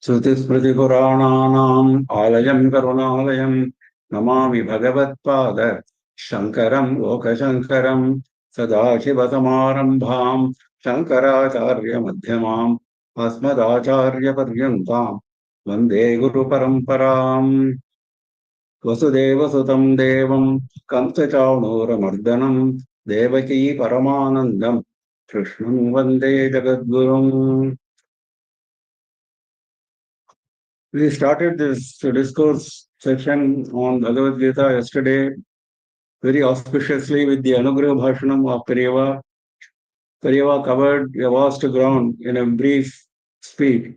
श्रुतिस्मृतिपुराणानाम् आलयम् करुणालयम् नमामि भगवत्पाद शङ्करम् लोकशङ्करम् सदाशिवसमारम्भाम् शङ्कराचार्यमध्यमाम् अस्मदाचार्यपर्यन्ताम् वन्दे गुरुपरम्पराम् वसुदेवसुतम् देवम् कंसचाणूरमर्दनम् देवकी परमानन्दम् कृष्णम् वन्दे जगद्गुरुम्. We started this discourse section on Bhagavad Gita yesterday very auspiciously with the Anugraha Bhashanam of Peryava. Peryava covered a vast ground in a brief speech.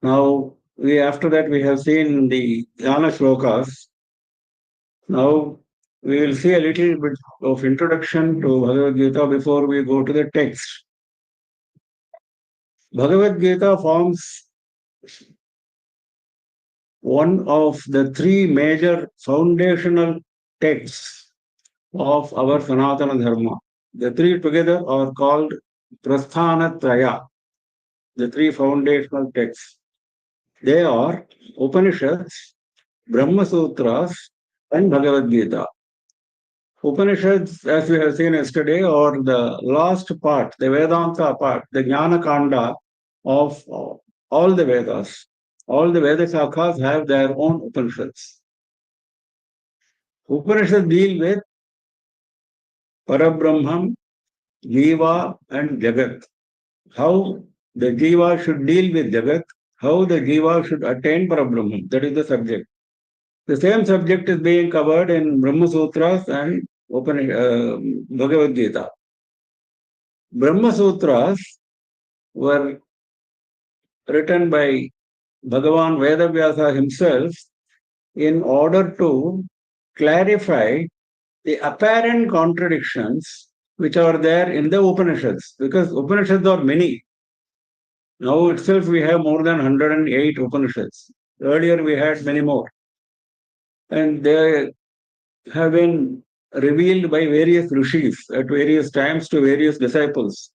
Now, after that we have seen the Jnana Shlokas. Now, we will see a little bit of introduction to Bhagavad Gita before we go to the text. Bhagavad Gita forms one of the three major foundational texts of our Sanatana Dharma. The three together are called Prasthanatraya, the three foundational texts. They are Upanishads, Brahma Sutras, and Bhagavad Gita. Upanishads, as we have seen yesterday, are the last part, the Vedanta part, the Jnana Kanda of all the Vedas. All the Veda Shakhas have their own Upanishads. Upanishads deal with Parabrahman, Jiva, and Jagat. How the Jiva should deal with Jagat, how the Jiva should attain Parabrahman. That is the subject. The same subject is being covered in Brahma Sutras and Bhagavad Gita. Brahma Sutras were written by Bhagavan Vedavyasa himself in order to clarify the apparent contradictions which are there in the Upanishads, because Upanishads are many. Now itself we have more than 108 Upanishads. Earlier we had many more. And they have been revealed by various rishis at various times to various disciples.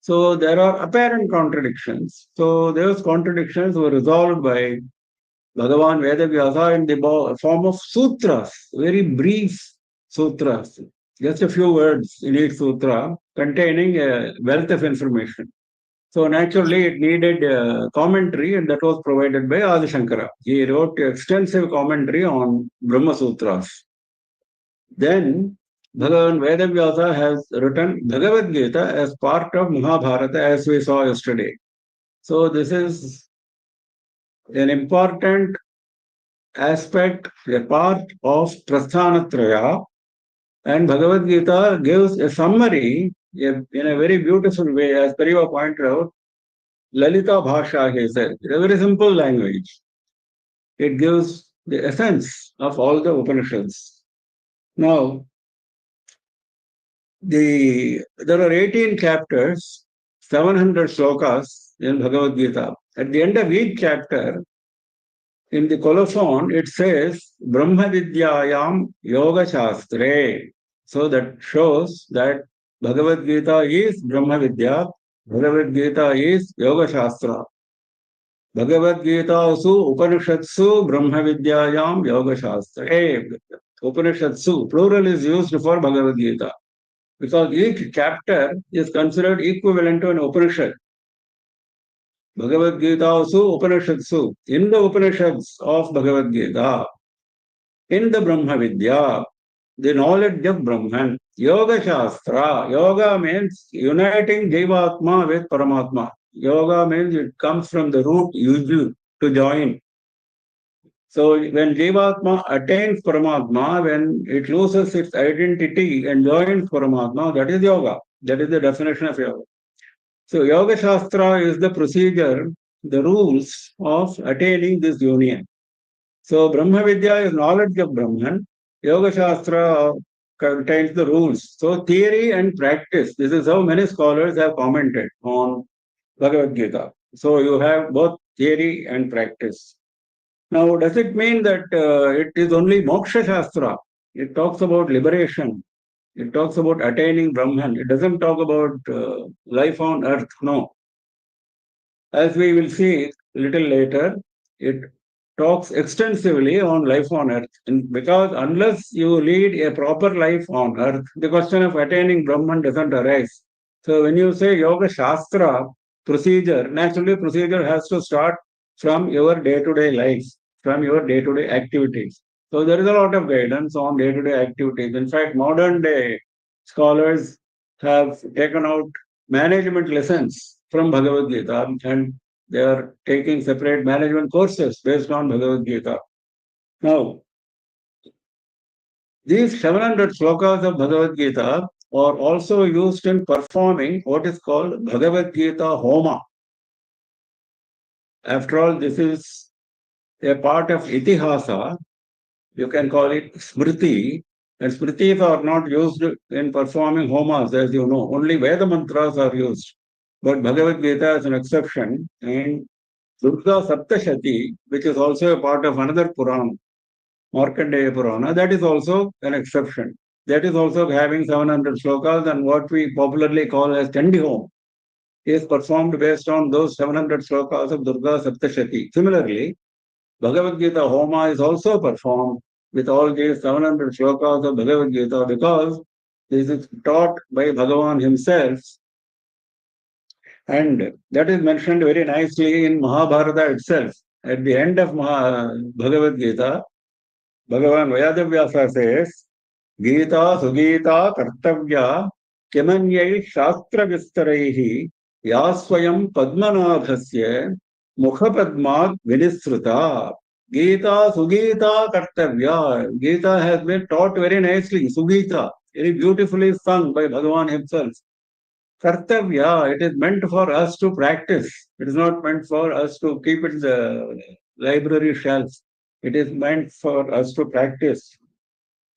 So there are apparent contradictions. So those contradictions were resolved by Bhagavan Vedavyasa in the form of sutras, very brief sutras, just a few words in each sutra containing a wealth of information. So naturally it needed a commentary, and that was provided by Adi Shankara. He wrote extensive commentary on Brahma Sutras. Then Bhagavan Vedavyasa has written Bhagavad Gita as part of Mahabharata, as we saw yesterday. So this is an important aspect, a part of Prasthanatraya, and Bhagavad Gita gives a summary in a very beautiful way, as Peryava pointed out. Lalita Bhasha, he said, it's a very simple language. It gives the essence of all the Upanishads. Now, there are 18 chapters, 700 slokas in Bhagavad Gita. At the end of each chapter, in the colophon, it says Brahma Vidyayam Yoga Shastre. So that shows that Bhagavad Gita is Brahma Vidya, Bhagavad Gita is Yoga Shastra. Bhagavad Gita su Upanishadsu Brahma Vidyayam Yoga Shastre. Upanishadsu, plural is used for Bhagavad Gita, because each chapter is considered equivalent to an Upanishad. Bhagavad Gita su Upanishadsu, in the Upanishads of Bhagavad Gita, in the Brahma Vidya, the knowledge of Brahman, Yoga Shastra. Yoga means uniting Jivatma with Paramatma. Yoga means it comes from the root yuju, to join. So when Jivatma attains Paramatma, when it loses its identity and joins Paramatma, that is yoga. That is the definition of yoga. So Yoga Shastra is the procedure, the rules of attaining this union. So Brahma Vidya is knowledge of Brahman. Yoga Shastra contains the rules. So theory and practice, this is how many scholars have commented on Bhagavad Gita. So you have both theory and practice. Now, does it mean that it is only Moksha Shastra? It talks about liberation. It talks about attaining Brahman. It doesn't talk about life on earth. No. As we will see, little later, it talks extensively on life on earth. And because unless you lead a proper life on earth, the question of attaining Brahman doesn't arise. So when you say Yoga Shastra procedure, naturally procedure has to start from your day-to-day life, from your day-to-day activities. So there is a lot of guidance on day-to-day activities. In fact, modern day scholars have taken out management lessons from Bhagavad Gita, and they are taking separate management courses based on Bhagavad Gita. Now, these 700 slokas of Bhagavad Gita are also used in performing what is called Bhagavad Gita Homa. After all, this is a part of Itihasa. You can call it Smriti. And Smritis are not used in performing Homas, as you know. Only Veda mantras are used. But Bhagavad Gita is an exception. And Durga Saptashati, which is also a part of another Purana, Markandeya Purana, that is also an exception. That is also having 700 slokas, and what we popularly call as Chandi Home is performed based on those 700 slokas of Durga Saptashati. Similarly, Bhagavad Gita Homa is also performed with all these 700 slokas of Bhagavad Gita because this is taught by Bhagavan himself, and that is mentioned very nicely in Mahabharata itself. At the end of Bhagavad Gita, Bhagavan Vyadavyasa says, Gita Sugita Kartavya Kimanyai Shastra Vistaraihi Yaswayam Padmanabhasya Mukhapadmat Vinisruta. Gita Sugita Kartavya. Gita has been taught very nicely, Sugita, very beautifully sung by Bhagavan himself. Kartavya, it is meant for us to practice. It is not meant for us to keep it in the library shelves. It is meant for us to practice.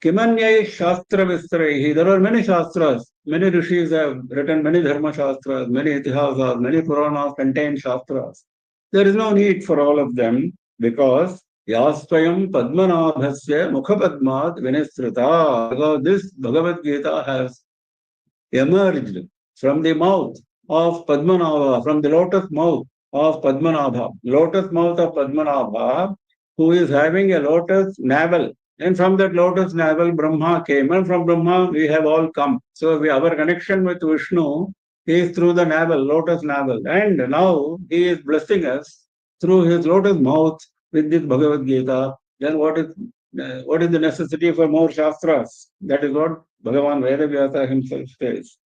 Kimanyai Shastra Vistaraihi. There are many Shastras. Many rishis have written many Dharma Shastras, many Itihasas, many Puranas contain Shastras. There is no need for all of them because Yasvayam Padmanabhasya Mukhapadmat Vinisruta. Because this Bhagavad Gita has emerged from the mouth of Padmanabha, from the lotus mouth of Padmanabha. Lotus mouth of Padmanabha, who is having a lotus navel. And from that lotus navel, Brahma came. And from Brahma, we have all come. So our connection with Vishnu is through the navel, lotus navel. And now he is blessing us through his lotus mouth with this Bhagavad Gita. Then what is the necessity for more Shastras? That is what Bhagavan Vedavyasa himself says.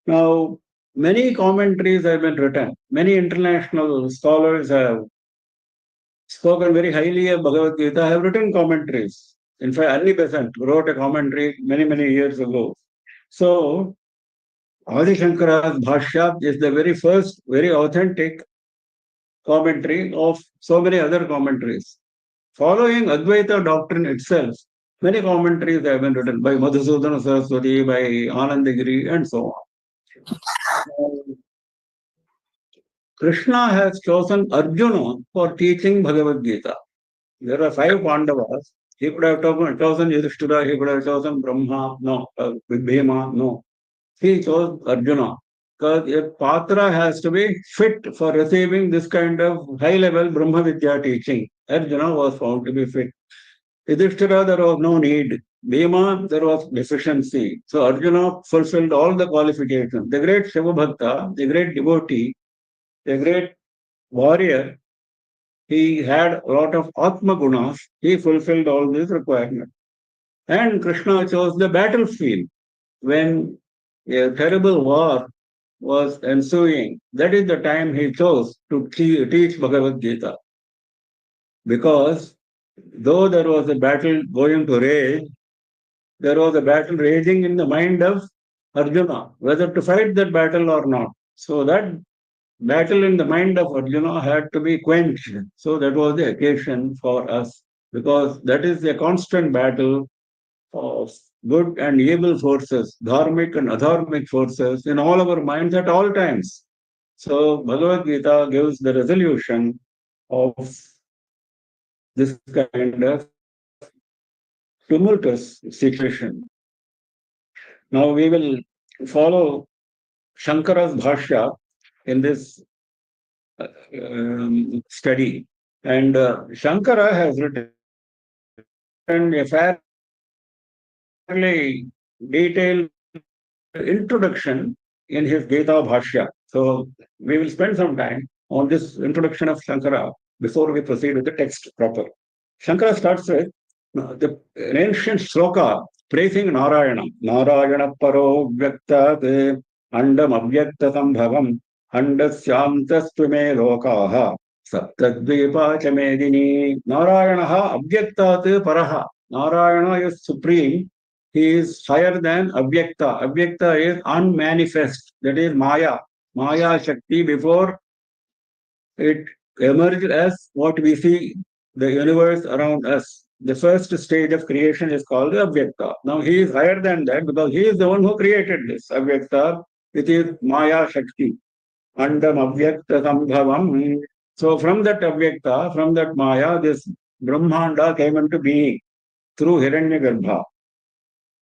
Now, many commentaries have been written. Many international scholars have spoken very highly of Bhagavad Gita, have written commentaries. In fact, Anni Besant wrote a commentary many, many years ago. So, Adi Shankara's Bhashya is the very first, very authentic commentary of so many other commentaries. Following Advaita doctrine itself, many commentaries have been written by Madhusudana Saraswati, by Anandagiri, and so on. Krishna has chosen Arjuna for teaching Bhagavad Gita. There are 5 Pandavas. He could have chosen Yudhishthira, he could have chosen Brahma, no, Bhima, no. He chose Arjuna because a Patra has to be fit for receiving this kind of high-level Brahma Vidya teaching. Arjuna was found to be fit. Yudhishthira, there was no need. Bhima, there was deficiency. So Arjuna fulfilled all the qualifications. The great Shiva Bhakta, the great devotee, the great warrior, he had a lot of Atma Gunas. He fulfilled all these requirements. And Krishna chose the battlefield when a terrible war was ensuing. That is the time he chose to teach Bhagavad Gita. Because though there was a battle going to rage, there was a battle raging in the mind of Arjuna, whether to fight that battle or not. So that battle in the mind of Arjuna had to be quenched. So that was the occasion for us, because that is a constant battle of good and evil forces, dharmic and adharmic forces in all our minds at all times. So Bhagavad Gita gives the resolution of this kind of tumultuous situation. Now we will follow Shankara's Bhashya in this study. And Shankara has written a fairly detailed introduction in his Gita Bhashya. So we will spend some time on this introduction of Shankara before we proceed with the text proper. Shankara starts with an ancient sloka praising Narayana. Narayana paro vyaktat andam avyakta sambhavam andasyamtastume lokaha saptadvipa chamedini. Narayana avyaktat paraha. Narayana is supreme. He is higher than Avyakta. Avyakta is unmanifest. That is Maya. Maya Shakti before it emerged as what we see the universe around us. The first stage of creation is called Avyakta. Now he is higher than that because he is the one who created this Avyakta, which is Maya Shakti. Andam Avyakta Sambhavam. So from that Avyakta, from that Maya, this Brahmanda came into being through Hiranyagarbha.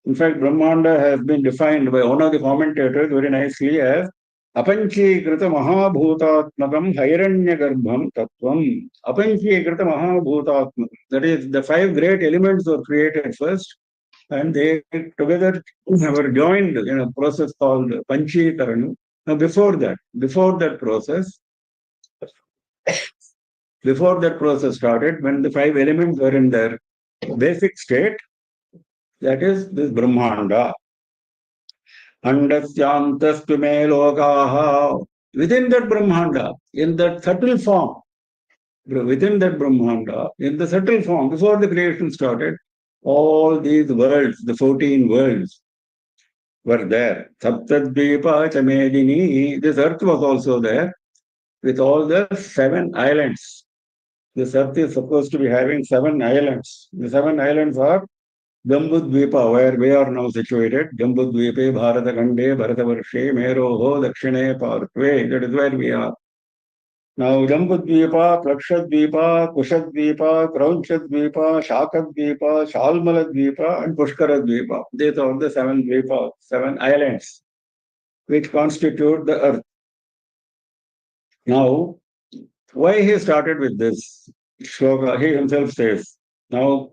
In fact, Brahmanda has been defined by one of the commentators very nicely as Apanchīkrita Mahabhutatmakam Hairanyagarbham Tattvam. Apanchīkrita Mahabhutatmakam. That is, the five great elements were created first, and they together were joined in a process called Panchīkaran. Now, before that process started, when the five elements were in their basic state, that is this Brahmanda. Andasyantastu me lokaha. Within that Brahmanda, in that subtle form, within that Brahmanda, in the subtle form, before the creation started, all these worlds, the 14 worlds, were there. Saptadvipa Chamedini. This earth was also there with all the 7 islands. This earth is supposed to be having 7 islands. The 7 islands are Jambudvipa, where we are now situated. Jambudvipe, Bharatagande, Bharatavarshe, Meroho, Dakshine, Partve. That is where we are. Now, Jambudvipa, Plakshadvipa, Kushadvipa, Kraunchadvipa, Shakadvipa, Shalmaladvipa, and Pushkaradvipa. These are the 7 dvipas, 7 islands, which constitute the earth. Now, why he started with this shloka? He himself says, now,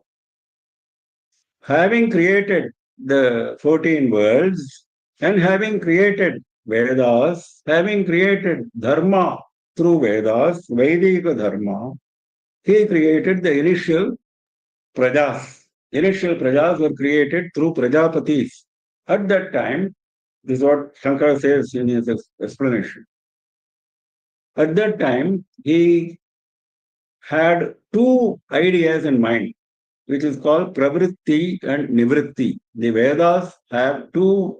having created the 14 worlds and having created Vedas, having created Dharma through Vedas, Vedika Dharma, he created the initial Prajas. Initial Prajas were created through Prajapatis. At that time, this is what Shankara says in his explanation. At that time, he had 2 ideas in mind, which is called Pravritti and Nivritti. The Vedas have 2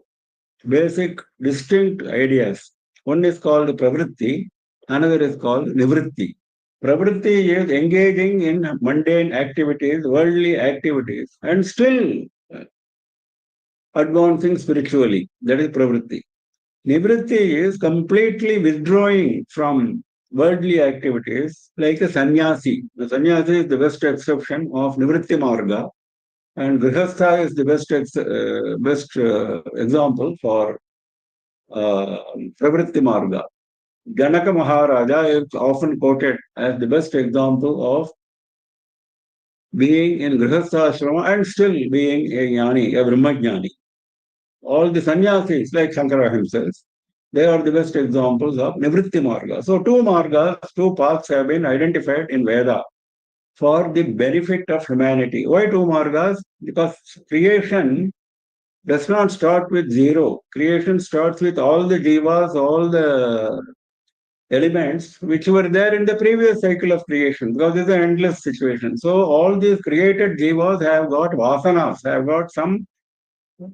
basic distinct ideas. One is called Pravritti, another is called Nivritti. Pravritti is engaging in mundane activities, worldly activities, and still advancing spiritually. That is Pravritti. Nivritti is completely withdrawing from worldly activities like a sannyasi. The sannyasi is the best exception of Nivritti Marga, and Grihastha is the best example for Pravritti Marga. Janaka Maharaja is often quoted as the best example of being in Grihastha Ashrama and still being a Jnani, a Brahmajnani. All the sannyasis, like Shankara himself, they are the best examples of Nivritti Marga. So 2 margas, 2 paths have been identified in Veda for the benefit of humanity. Why 2 margas? Because creation does not start with zero. Creation starts with all the jivas, all the elements which were there in the previous cycle of creation, because it's an endless situation. So all these created jivas have got vasanas, have got some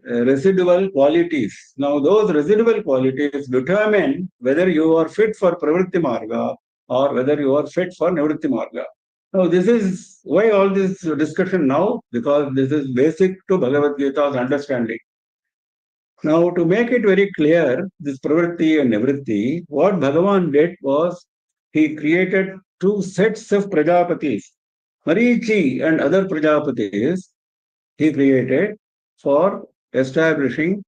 residual qualities. Now, those residual qualities determine whether you are fit for Pravritti Marga or whether you are fit for Nivritti Marga. Now, this is why all this discussion now, because this is basic to Bhagavad Gita's understanding. Now, to make it very clear, this Pravritti and Nivritti, what Bhagavan did was he created 2 sets of Prajapatis. Marichi and other Prajapatis he created for establishing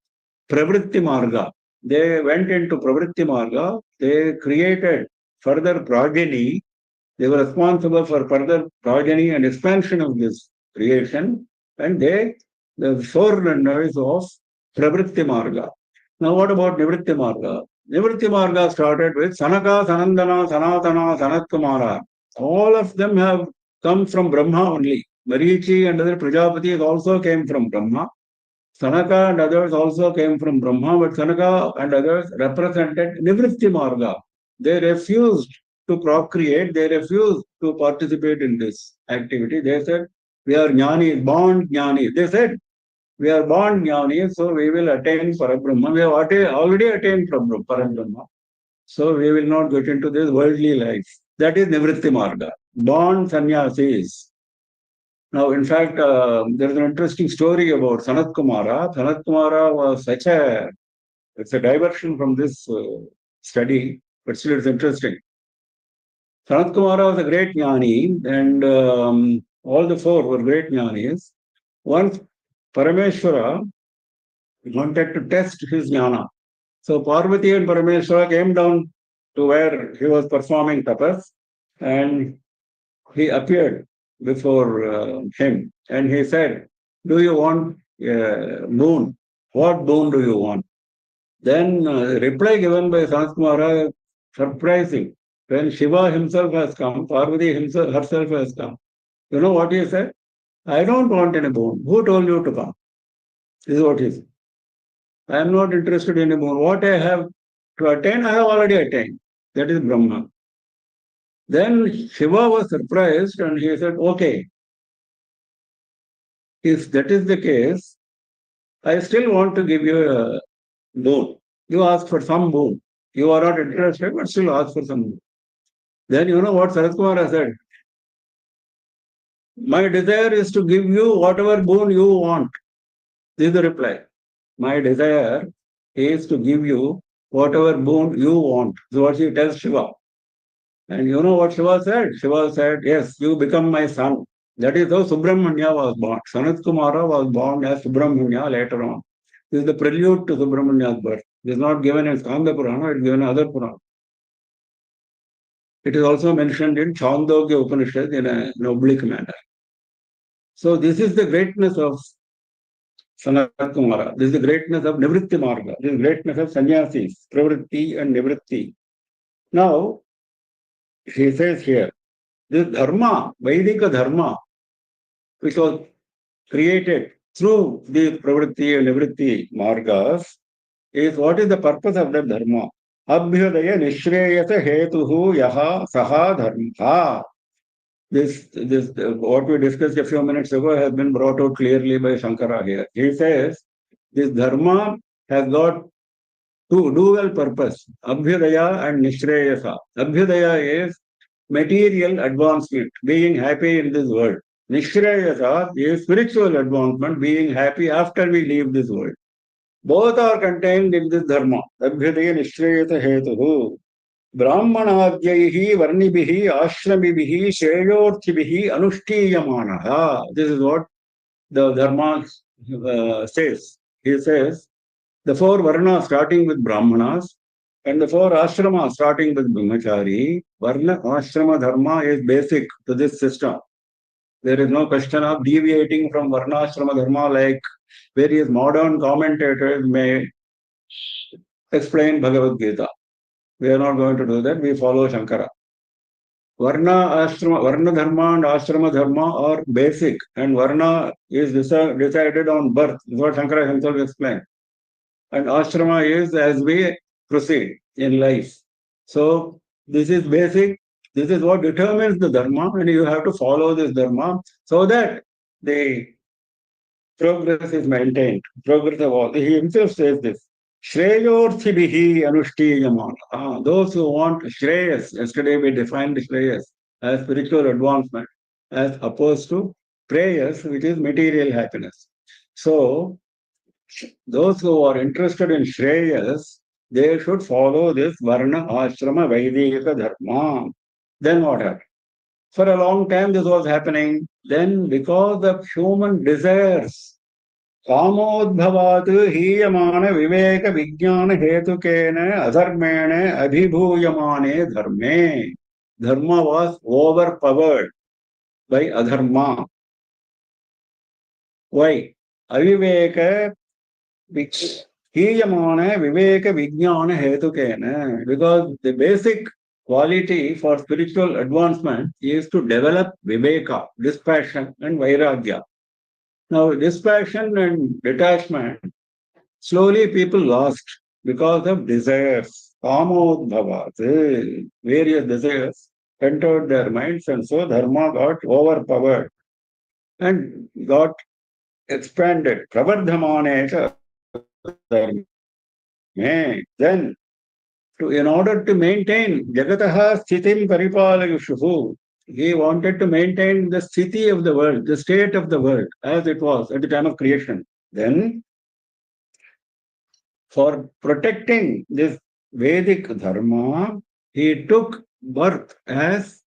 Pravritti Marga. They went into Pravritti Marga, they created further progeny. They were responsible for further progeny and expansion of this creation, and the forerunners of Pravritti Marga. Now, what about Nivritti Marga? Nivritti Marga started with Sanaka, Sanandana, Sanatana, Sanatkumara. All of them have come from Brahma only. Marichi and other Prajapatis also came from Brahma. Sanaka and others also came from Brahma, but Sanaka and others represented Nivritti Marga. They refused to procreate, they refused to participate in this activity. They said, we are jnani, born jnani. They said, we are born jnani, so we will attain Parabrahma. We have already attained Parabrahma. So we will not get into this worldly life. That is Nivritti Marga. Born sannyasis. Now, in fact, there is an interesting story about Sanat Kumara. Sanat Kumara was it's a diversion from this study, but still it's interesting. Sanat Kumara was a great jnani, and all the four were great jnanis. Once Parameshwara wanted to test his jnana. So Parvati and Parameshwara came down to where he was performing tapas, and he appeared before him, and he said, do you want boon? What boon do you want? Then reply given by Sanat Kumara, surprising. When Shiva himself has come, Parvati herself has come. You know what he said? I don't want any boon. Who told you to come? This is what he said. I am not interested in any boon. What I have to attain, I have already attained. That is Brahma. Then Shiva was surprised and he said, okay, if that is the case, I still want to give you a boon. You ask for some boon. You are not interested, but still ask for some boon. Then you know what Sanat Kumara said? My desire is to give you whatever boon you want. This is the reply. My desire is to give you whatever boon you want. So what he tells Shiva. And you know what Shiva said? Shiva said, yes, you become my son. That is how Subramanya was born. Sanat Kumara was born as Subramanya later on. This is the prelude to Subramanya's birth. It is not given in Skanda Purana, it is given in other Purana. It is also mentioned in Chandogya Upanishad in an oblique manner. So this is the greatness of Sanat Kumara. This is the greatness of Nivritti Marga. This is the greatness of sannyasis, Pravritti and Nivritti. Now, he says here, this dharma, Vaidika dharma, which was created through these Pravritti and Nivritti Margas, is what is the purpose of that dharma? Abhyudaya nishreyasa hetuhu yaha saha dharma. This what we discussed a few minutes ago has been brought out clearly by Shankara here. He says this dharma has got two dual purpose, Abhyudaya and Nishreyasa. Abhyudaya is material advancement, being happy in this world. Nishreyasa is spiritual advancement, being happy after we leave this world. Both are contained in this dharma. Abhyudaya Nishreyasa hetuhu. Brahmanadhyaihi varnibihi ashramibihi shreyorthibihi anushthiyamanaha. This is what the dharma says. He says, the four varnas starting with Brahmanas and the four ashramas starting with Brahmachari. Varna ashrama dharma is basic to this system. There is no question of deviating from Varna ashrama dharma like various modern commentators may explain Bhagavad Gita. We are not going to do that. We follow Shankara. Varna dharma and ashrama dharma are basic, and Varna is decided on birth. This is what Shankara himself explained. And ashrama is as we proceed in life. So this is basic. This is what determines the dharma, and you have to follow this dharma so that the progress is maintained. Progress of all. He himself says this. Shreyorthibihi anushthiyamana. Those who want Shreyas, yesterday we defined Shreyas as spiritual advancement, as opposed to prayers, which is material happiness. So, those who are interested in Shreyas, they should follow this Varna Ashrama Vaidika Dharma. Then what happened? For a long time this was happening. Then because of human desires, कामोद्भवात् हीयमान विवेक विज्ञान हेतुकेन अधर्मेण अभिभूयमाने धर्मे. Dharma was overpowered by adharma. Why? Aviveka hiyamana viveka vijnana hetukena. Because the basic quality for spiritual advancement is to develop viveka, dispassion and vairagya. Now, dispassion and detachment, slowly people lost because of desires. Kamodbhavat, various desires entered their minds, and so dharma got overpowered and got expanded. Pravardhamane then in order to maintain Jagataha Sthitim Paripalayushuhu, he wanted to maintain the sthiti of the world, the state of the world as it was at the time of creation. Then, for protecting this Vedic Dharma, he took birth as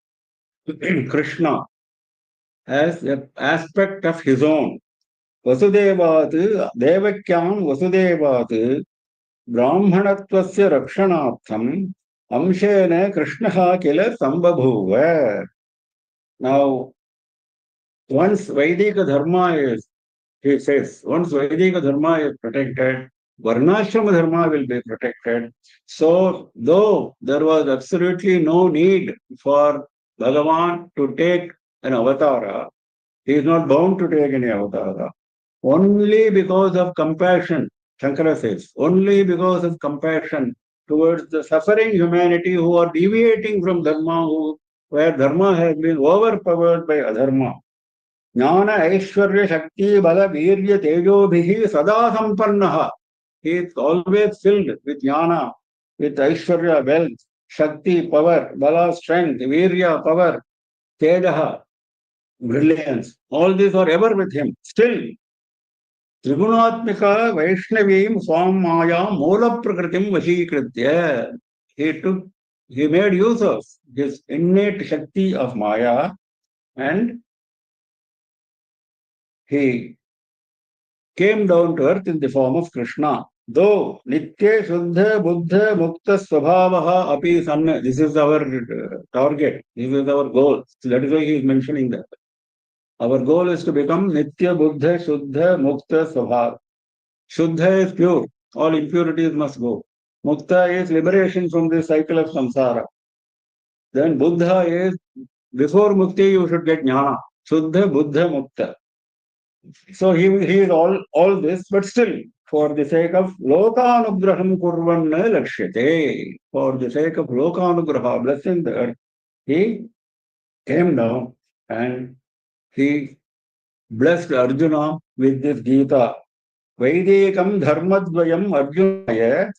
Krishna, as an aspect of his own. Vasudevat, Devakyam Vasudevat, Brahmanattvasya Rakshanartham, Amshena Krishnaha Kila Sambabhuva. Now, once Vaidika Dharma is, he says, once Vaidika Dharma is protected, Varnashrama Dharma will be protected. So, though there was absolutely no need for Bhagavan to take an avatara, he is not bound to take any avatara. Only because of compassion, Shankara says, only because of compassion towards the suffering humanity who are deviating from Dharma, where Dharma has been overpowered by Adharma. Jnana Aishwarya Shakti Bala Virya Tejobhihi Sada Sampannaha. He is always filled with Jnana, with Aishwarya, wealth, Shakti, power, Bala, strength, Virya, power, Tejaha, brilliance. All these are ever with him. Still, Trigunaatmika Vaishnavim Swam Maya Mola Prakritim Vashikritya. He made use of his innate Shakti of Maya and he came down to earth in the form of Krishna. Though Nitya Shuddha Buddha Mukta Swabhavaha Api Sanna, this is our target, this is our goal. So that is why he is mentioning that. Our goal is to become Nitya Buddha Shuddha Mukta Swabhava. Shuddha is pure, all impurities must go. Mukta is liberation from the cycle of samsara. Then Buddha is, before Mukti you should get Jnana. Shuddha Buddha Mukta. So he is all this, but still, for the sake of Lokanugraham Kurvanna Lakshyate, for the sake of Lokanugraha, blessing the earth, he came down and he blessed Arjuna with this Gita. Vaidikam Dharmadvayam Arjunaya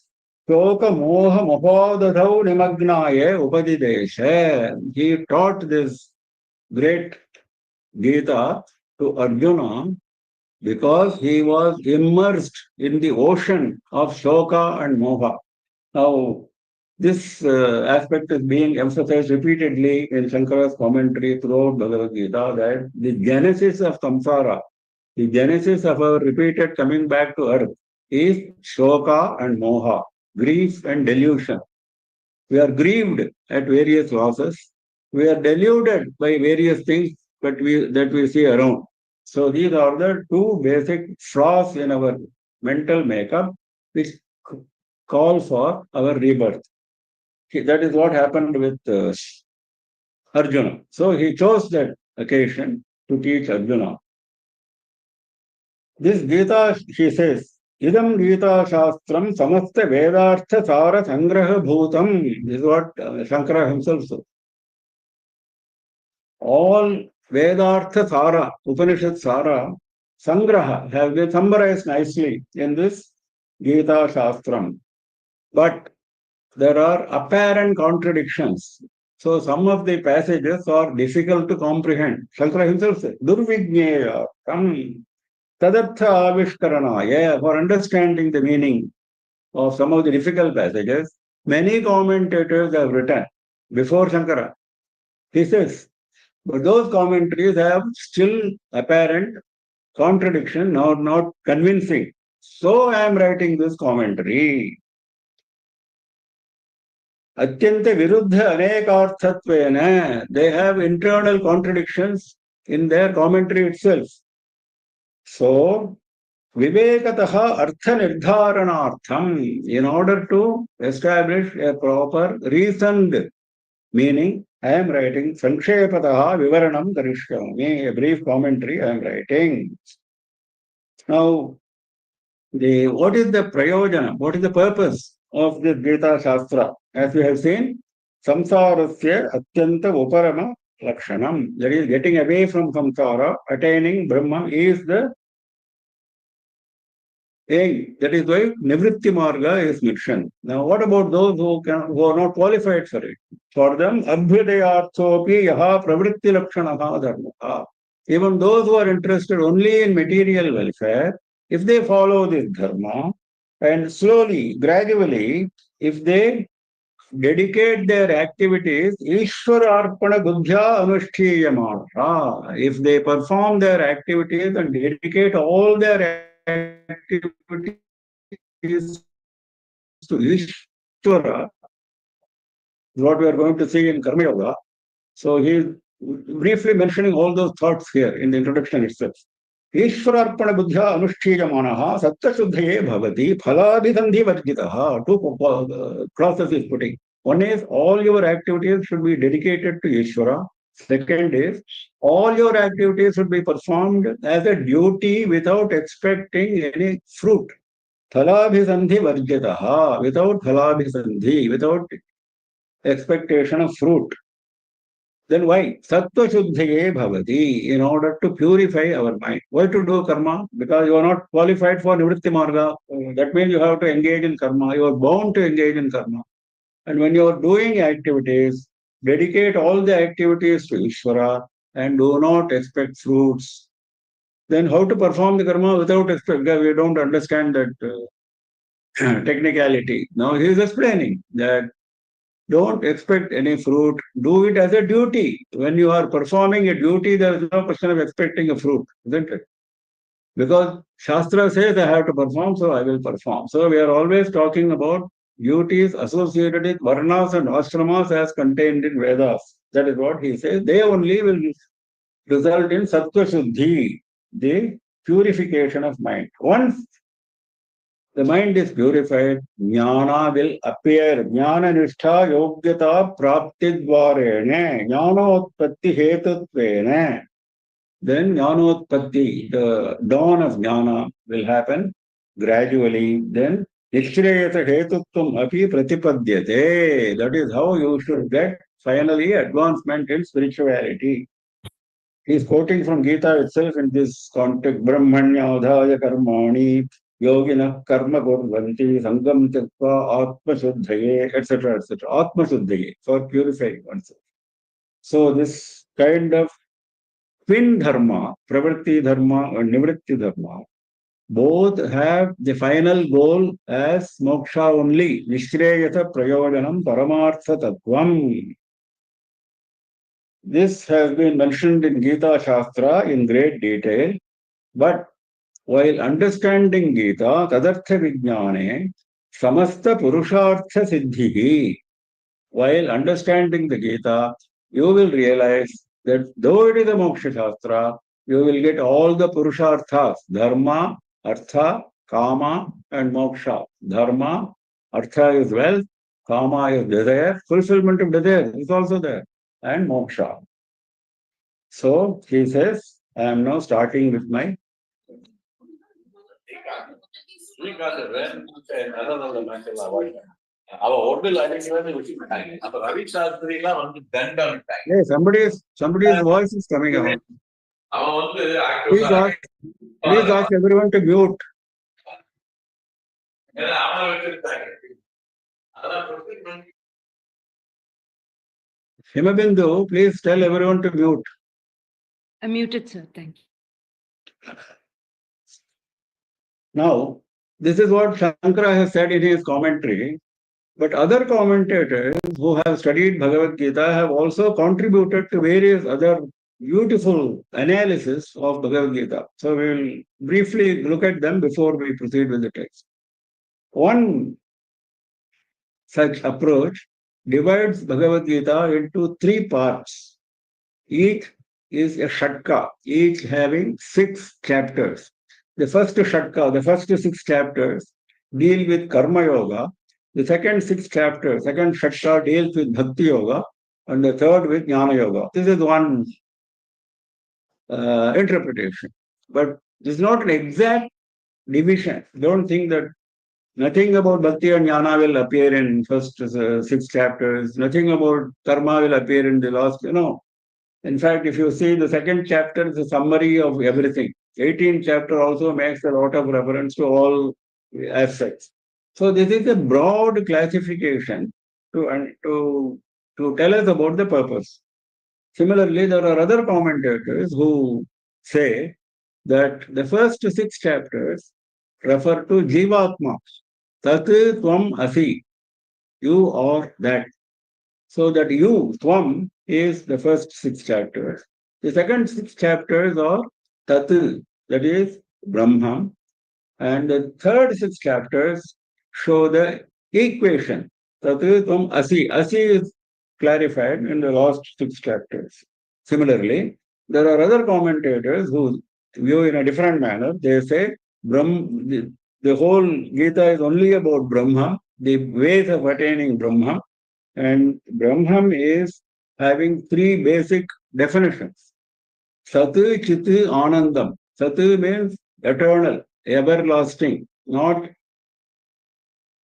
Shoka Moha Mahodadhav Nimagnaya Upadidesha. He taught this great Gita to Arjuna because he was immersed in the ocean of Shoka and Moha. Now, this aspect is being emphasized repeatedly in Shankara's commentary throughout Bhagavad Gita, that the genesis of samsara, the genesis of our repeated coming back to earth is Shoka and Moha, grief and delusion. We are grieved at various losses. We are deluded by various things that we see around. So these are the two basic flaws in our mental makeup which call for our rebirth. That is what happened with Arjuna. So he chose that occasion to teach Arjuna. This Gita, he says, Idam Gita Shastram Samasta Vedartha Sara Sangraha Bhutam. This is what Shankara himself said. All Vedartha Sara, Upanishad Sara, Sangraha have been summarized nicely in this Gita Shastram. But there are apparent contradictions. So some of the passages are difficult to comprehend. Shankara himself said, Durvigneya, Tadartha Avishkaranaya, for understanding the meaning of some of the difficult passages, many commentators have written before Shankara. He says, but those commentaries have still apparent contradiction, not convincing. So I am writing this commentary. Atyanta viruddha anekarthatvena. They have internal contradictions in their commentary itself. So, vivekataha artha nirdharanartham, in order to establish a proper reasoned meaning, I am writing Sankshepataha Vivaranam Karishyami, a brief commentary I am writing. Now, what is the prayojana? What is the purpose of this Gita Shastra? As we have seen, samsarasya atyanta uparama lakshanam. That is, getting away from samsara, attaining Brahma is the aim. That is why Nivritti Marga is mentioned. Now, what about those who are not qualified for it? For them, Abhyudayarthopi yaha pravritti lakshanaha dharmaha. Even those who are interested only in material welfare, if they follow this dharma, and slowly, gradually, if they dedicate their activities, Ishvara Arpana Buddhya Anushthiyamana. If they perform their activities and dedicate all their activities to Ishvara, what we are going to see in Karma Yoga. So he is briefly mentioning all those thoughts here in the introduction itself. Ishwararpana buddhya anushthiyamanaha sattashuddhaye bhavati phalabhisandhi varjitaha. Two clauses is putting. One is all your activities should be dedicated to Ishvara. Second is all your activities should be performed as a duty without expecting any fruit. Phalabhisandhi varjitaha. Without phalabhisandhi, without expectation of fruit. Then why? Sattva shuddhaye bhavati, in order to purify our mind. Why to do karma? Because you are not qualified for nivritti marga. That means you have to engage in karma. You are bound to engage in karma. And when you are doing activities, dedicate all the activities to Ishvara and do not expect fruits. Then how to perform the karma without expect? We don't understand that technicality. Now he is explaining that don't expect any fruit. Do it as a duty. When you are performing a duty, there is no question of expecting a fruit, isn't it? Because Shastra says I have to perform, so I will perform. So we are always talking about duties associated with varnas and ashramas as contained in Vedas. That is what he says. They only will result in sattva shuddhi, the purification of mind. Once the mind is purified, jnana will appear. Jnana nishtha yogyata praptidvarene, jnanotpatti hetutvene. Then jnanotpatti, the dawn of jnana will happen gradually. Then nishreyata hetutvam api pratipadyate. That is how you should get finally advancement in spirituality. He is quoting from Gita itself in this context, Brahmanya adhaya karmani yogina karma kurvanti sangam tyakva atma shuddhaye, etc., etc. Atma shuddhaye, for purifying oneself. So this kind of twin dharma, pravritti dharma and nivritti dharma, both have the final goal as moksha only. Nishreyata prayojanam paramartha tattvam. This has been mentioned in Gita Shastra in great detail, but while understanding Gita, tadartha vijnane, samasta purushartha siddhihi. While understanding the Gita, you will realize that though it is a moksha shastra, you will get all the purusharthas, dharma, artha, kama, and moksha. Dharma, artha is wealth, kama is desire, fulfillment of desire is also there, and moksha. So he says, I am now starting with my Hey, somebody's voice is coming out. Please ask everyone to mute. Himabindu, please tell everyone to mute. I'm muted, sir. Thank you. Now, this is what Shankara has said in his commentary. But other commentators who have studied Bhagavad Gita have also contributed to various other beautiful analysis of Bhagavad Gita. So we will briefly look at them before we proceed with the text. One such approach divides Bhagavad Gita into three parts. Each is a shatka, each having 6 chapters. The first shatka, the first 6 chapters deal with Karma Yoga. The second 6 chapters, second shatka deals with Bhakti Yoga, and the third with Jnana Yoga. This is one interpretation. But this is not an exact division. Don't think that nothing about Bhakti and Jnana will appear in first 6 chapters. Nothing about Karma will appear in the last. In fact, if you see the second chapter is a summary of everything. 18th chapter also makes a lot of reference to all aspects. So this is a broad classification to tell us about the purpose. Similarly, there are other commentators who say that the first 6 chapters refer to Jivatma. Tat Tvam Asi. You are that. So that you, Tvam, is the first 6 chapters. The second 6 chapters are Tat, that is Brahman. And the third 6 chapters show the equation. Tat Tvam Asi. Asi is clarified in the last 6 chapters. Similarly, there are other commentators who view in a different manner. They say the whole Gita is only about Brahma, the ways of attaining Brahma, and Brahman is having 3 basic definitions. Sat, Chit, Anandam. Sat means eternal, everlasting, not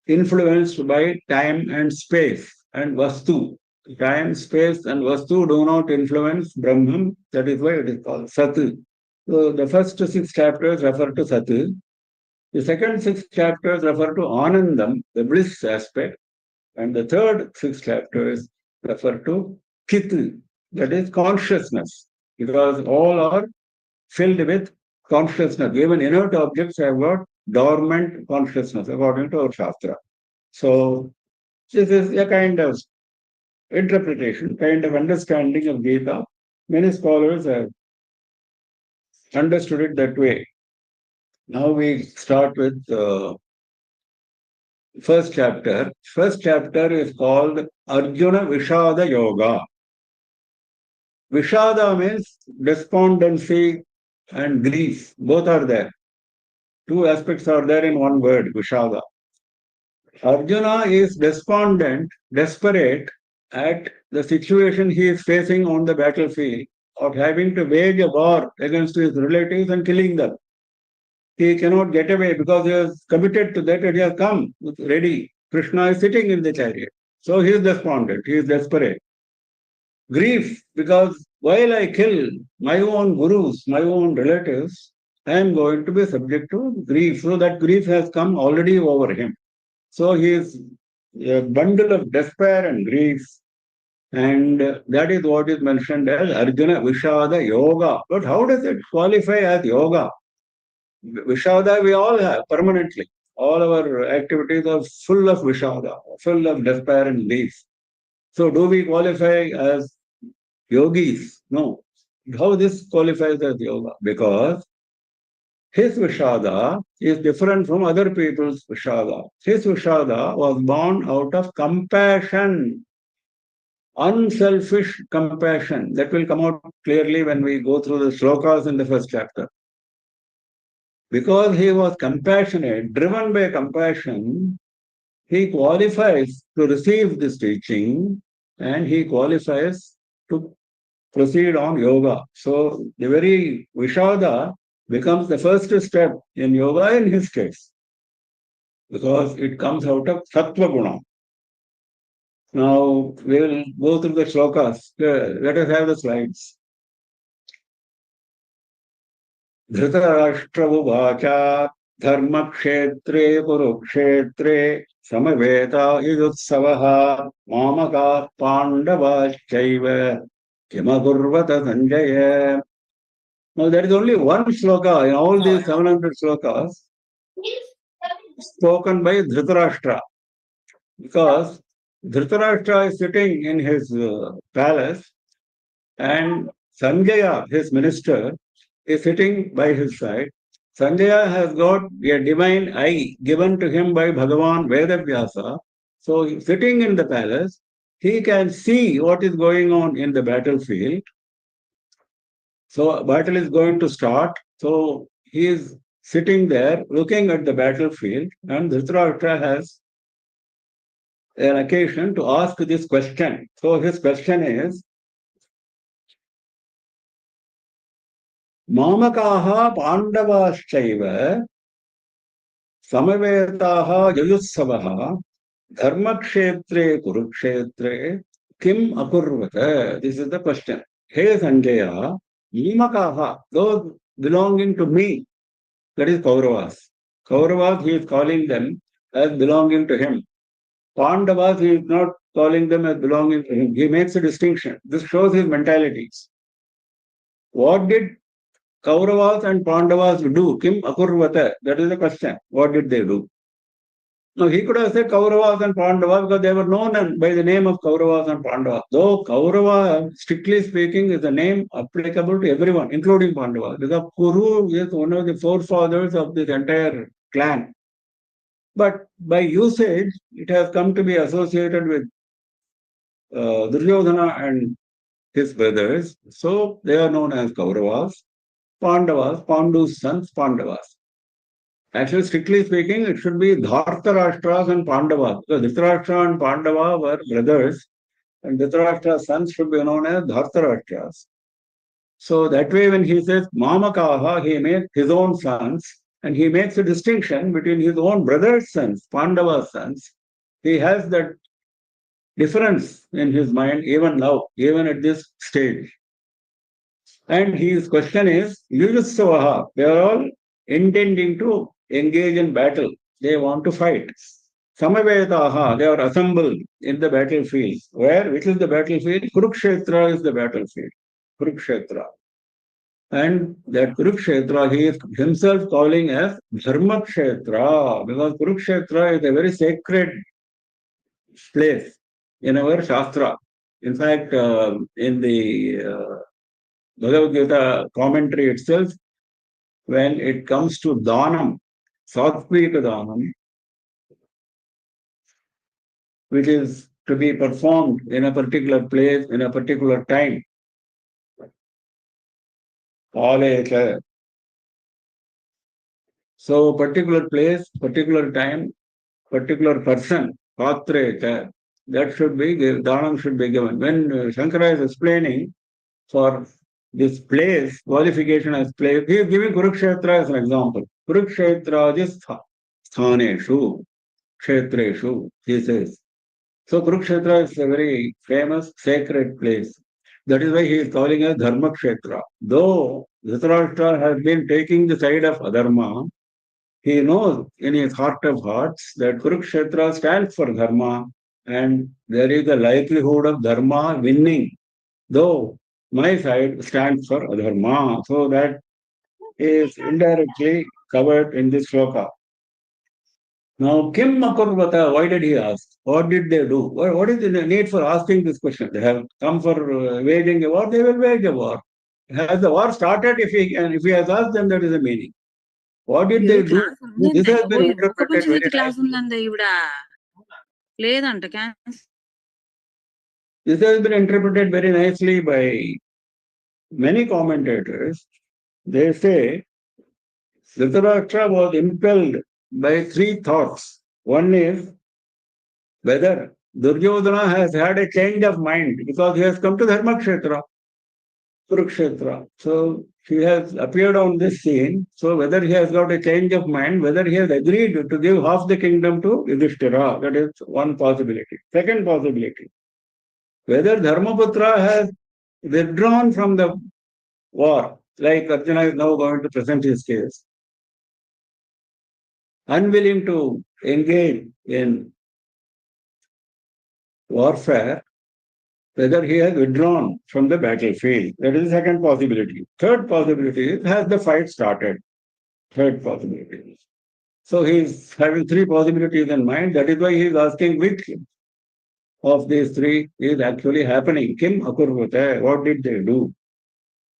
influenced by time and space, and Vastu. Time, space, and Vastu do not influence Brahman. That is why it is called Sat. So the first 6 chapters refer to Sat. The second 6 chapters refer to Anandam, the bliss aspect. And the third 6 chapters refer to Chit, that is consciousness, because all are filled with consciousness. Even inert objects have got dormant consciousness, according to our Shastra. So, this is a kind of interpretation, kind of understanding of Gita. Many scholars have understood it that way. Now we start with first chapter. First chapter is called Arjuna Vishada Yoga. Vishada means despondency and grief. Both are there. 2 aspects are there in one word, Vishada. Arjuna is despondent, desperate at the situation he is facing on the battlefield of having to wage a war against his relatives and killing them. He cannot get away because he is committed to that and he has come ready. Krishna is sitting in the chariot. So he is despondent, he is desperate. Grief, because while I kill my own gurus, my own relatives, I am going to be subject to grief. So that grief has come already over him. So he is a bundle of despair and grief. And that is what is mentioned as Arjuna Vishada Yoga. But how does it qualify as yoga? Vishada we all have permanently. All our activities are full of Vishada, full of despair and grief. So do we qualify as yogis? No. How this qualifies as yoga? Because his Vishada is different from other people's Vishada. His Vishada was born out of compassion, unselfish compassion. That will come out clearly when we go through the slokas in the first chapter. Because he was compassionate, driven by compassion, he qualifies to receive this teaching and he qualifies to proceed on yoga. So the very Vishada becomes the first step in yoga in his case, because it comes out of Sattva Guna. Now we will go through the shlokas. Let us have the slides. Dhritarashtra Dharmakshetre Kurukshetre Samaveta Yudutsavaha Mamaka Pandava Chaiva Kimakurvata Sanjaya. Now there is only one shloka in all these 700 slokas spoken by Dhritarashtra, because Dhritarashtra is sitting in his palace and Sanjaya, his minister, is sitting by his side. Sanjaya has got a divine eye given to him by Bhagavan Vedavyasa. So, sitting in the palace, he can see what is going on in the battlefield. So, battle is going to start. So, he is sitting there looking at the battlefield, and Dhritarashtra has an occasion to ask this question. So, his question is, Mamakaha Pandavaschaiva Samavetaha Yuyutsavaha Dharmakshetre Kurukshetre Kim Akurvata. This is the question. Hey Sanjaya, Mamakaha, those belonging to me, that is Kauravas. Kauravas, he is calling them as belonging to him. Pandavas, he is not calling them as belonging to him. He makes a distinction. This shows his mentalities. What did Kauravas and Pandavas do? Kim Akurvata? That is the question. What did they do? Now, he could have said Kauravas and Pandavas because they were known by the name of Kauravas and Pandavas. Though Kaurava, strictly speaking, is a name applicable to everyone, including Pandavas, because Kuru is one of the forefathers of this entire clan. But by usage, it has come to be associated with Duryodhana and his brothers. So they are known as Kauravas. Pandavas, Pandu's sons, Pandavas. Actually, strictly speaking, it should be Dhartarashtras and Pandavas. Because Dhritarashtra and Pandava were brothers, and Dhritarashtra's sons should be known as Dhartarashtras. So that way, when he says Mamakaha, he makes his own sons, and he makes a distinction between his own brother's sons, Pandava's sons. He has that difference in his mind even now, even at this stage. And his question is, Yujusavaha, they are all intending to engage in battle. They want to fight. Samavetaha, they are assembled in the battlefield. Where? Which is the battlefield? Kurukshetra is the battlefield. Kurukshetra. And that Kurukshetra, he is himself calling as Dharmakshetra, because Kurukshetra is a very sacred place in our Shastra. In fact, in the Bhagavad Gita commentary itself, when it comes to Dhanam, Satvika Dhanam, which is to be performed in a particular place, in a particular time, so particular place, particular time, particular person, Patreta, that should be, Dhanam should be given. When Shankara is explaining for this place, qualification as place, he is giving Kurukshetra as an example. Kurukshetra sthaneshu, kshetreshu, he says. So Kurukshetra is a very famous sacred place. That is why he is calling it Dharmakshetra. Though Dhritarashtra has been taking the side of Adharma, he knows in his heart of hearts that Kurukshetra stands for Dharma, and there is a likelihood of Dharma winning. Though my side stands for Adharma. So that is indirectly covered in this shloka. Now, Kim Makurvata, why did he ask? What did they do? What is the need for asking this question? They have come for waging a war, they will wage a war. Has the war started? If he has asked them, that is the meaning. What did they do? This has been interpreted very nicely. This has been interpreted very nicely by many commentators. They say Dhritarashtra was impelled by three thoughts. One is whether Duryodhana has had a change of mind because he has come to Dharmakshetra, Kurukshetra. So he has appeared on this scene. So whether he has got a change of mind, whether he has agreed to give half the kingdom to Yudhishthira, that is one possibility. Second possibility, whether Dharmaputra has withdrawn from the war, like Arjuna is now going to present his case, unwilling to engage in warfare, whether he has withdrawn from the battlefield. That is the second possibility. Third possibility is, has the fight started? Third possibility. So he is having three possibilities in mind. That is why he is asking which of these three is actually happening. Kim Akurvata, what did they do?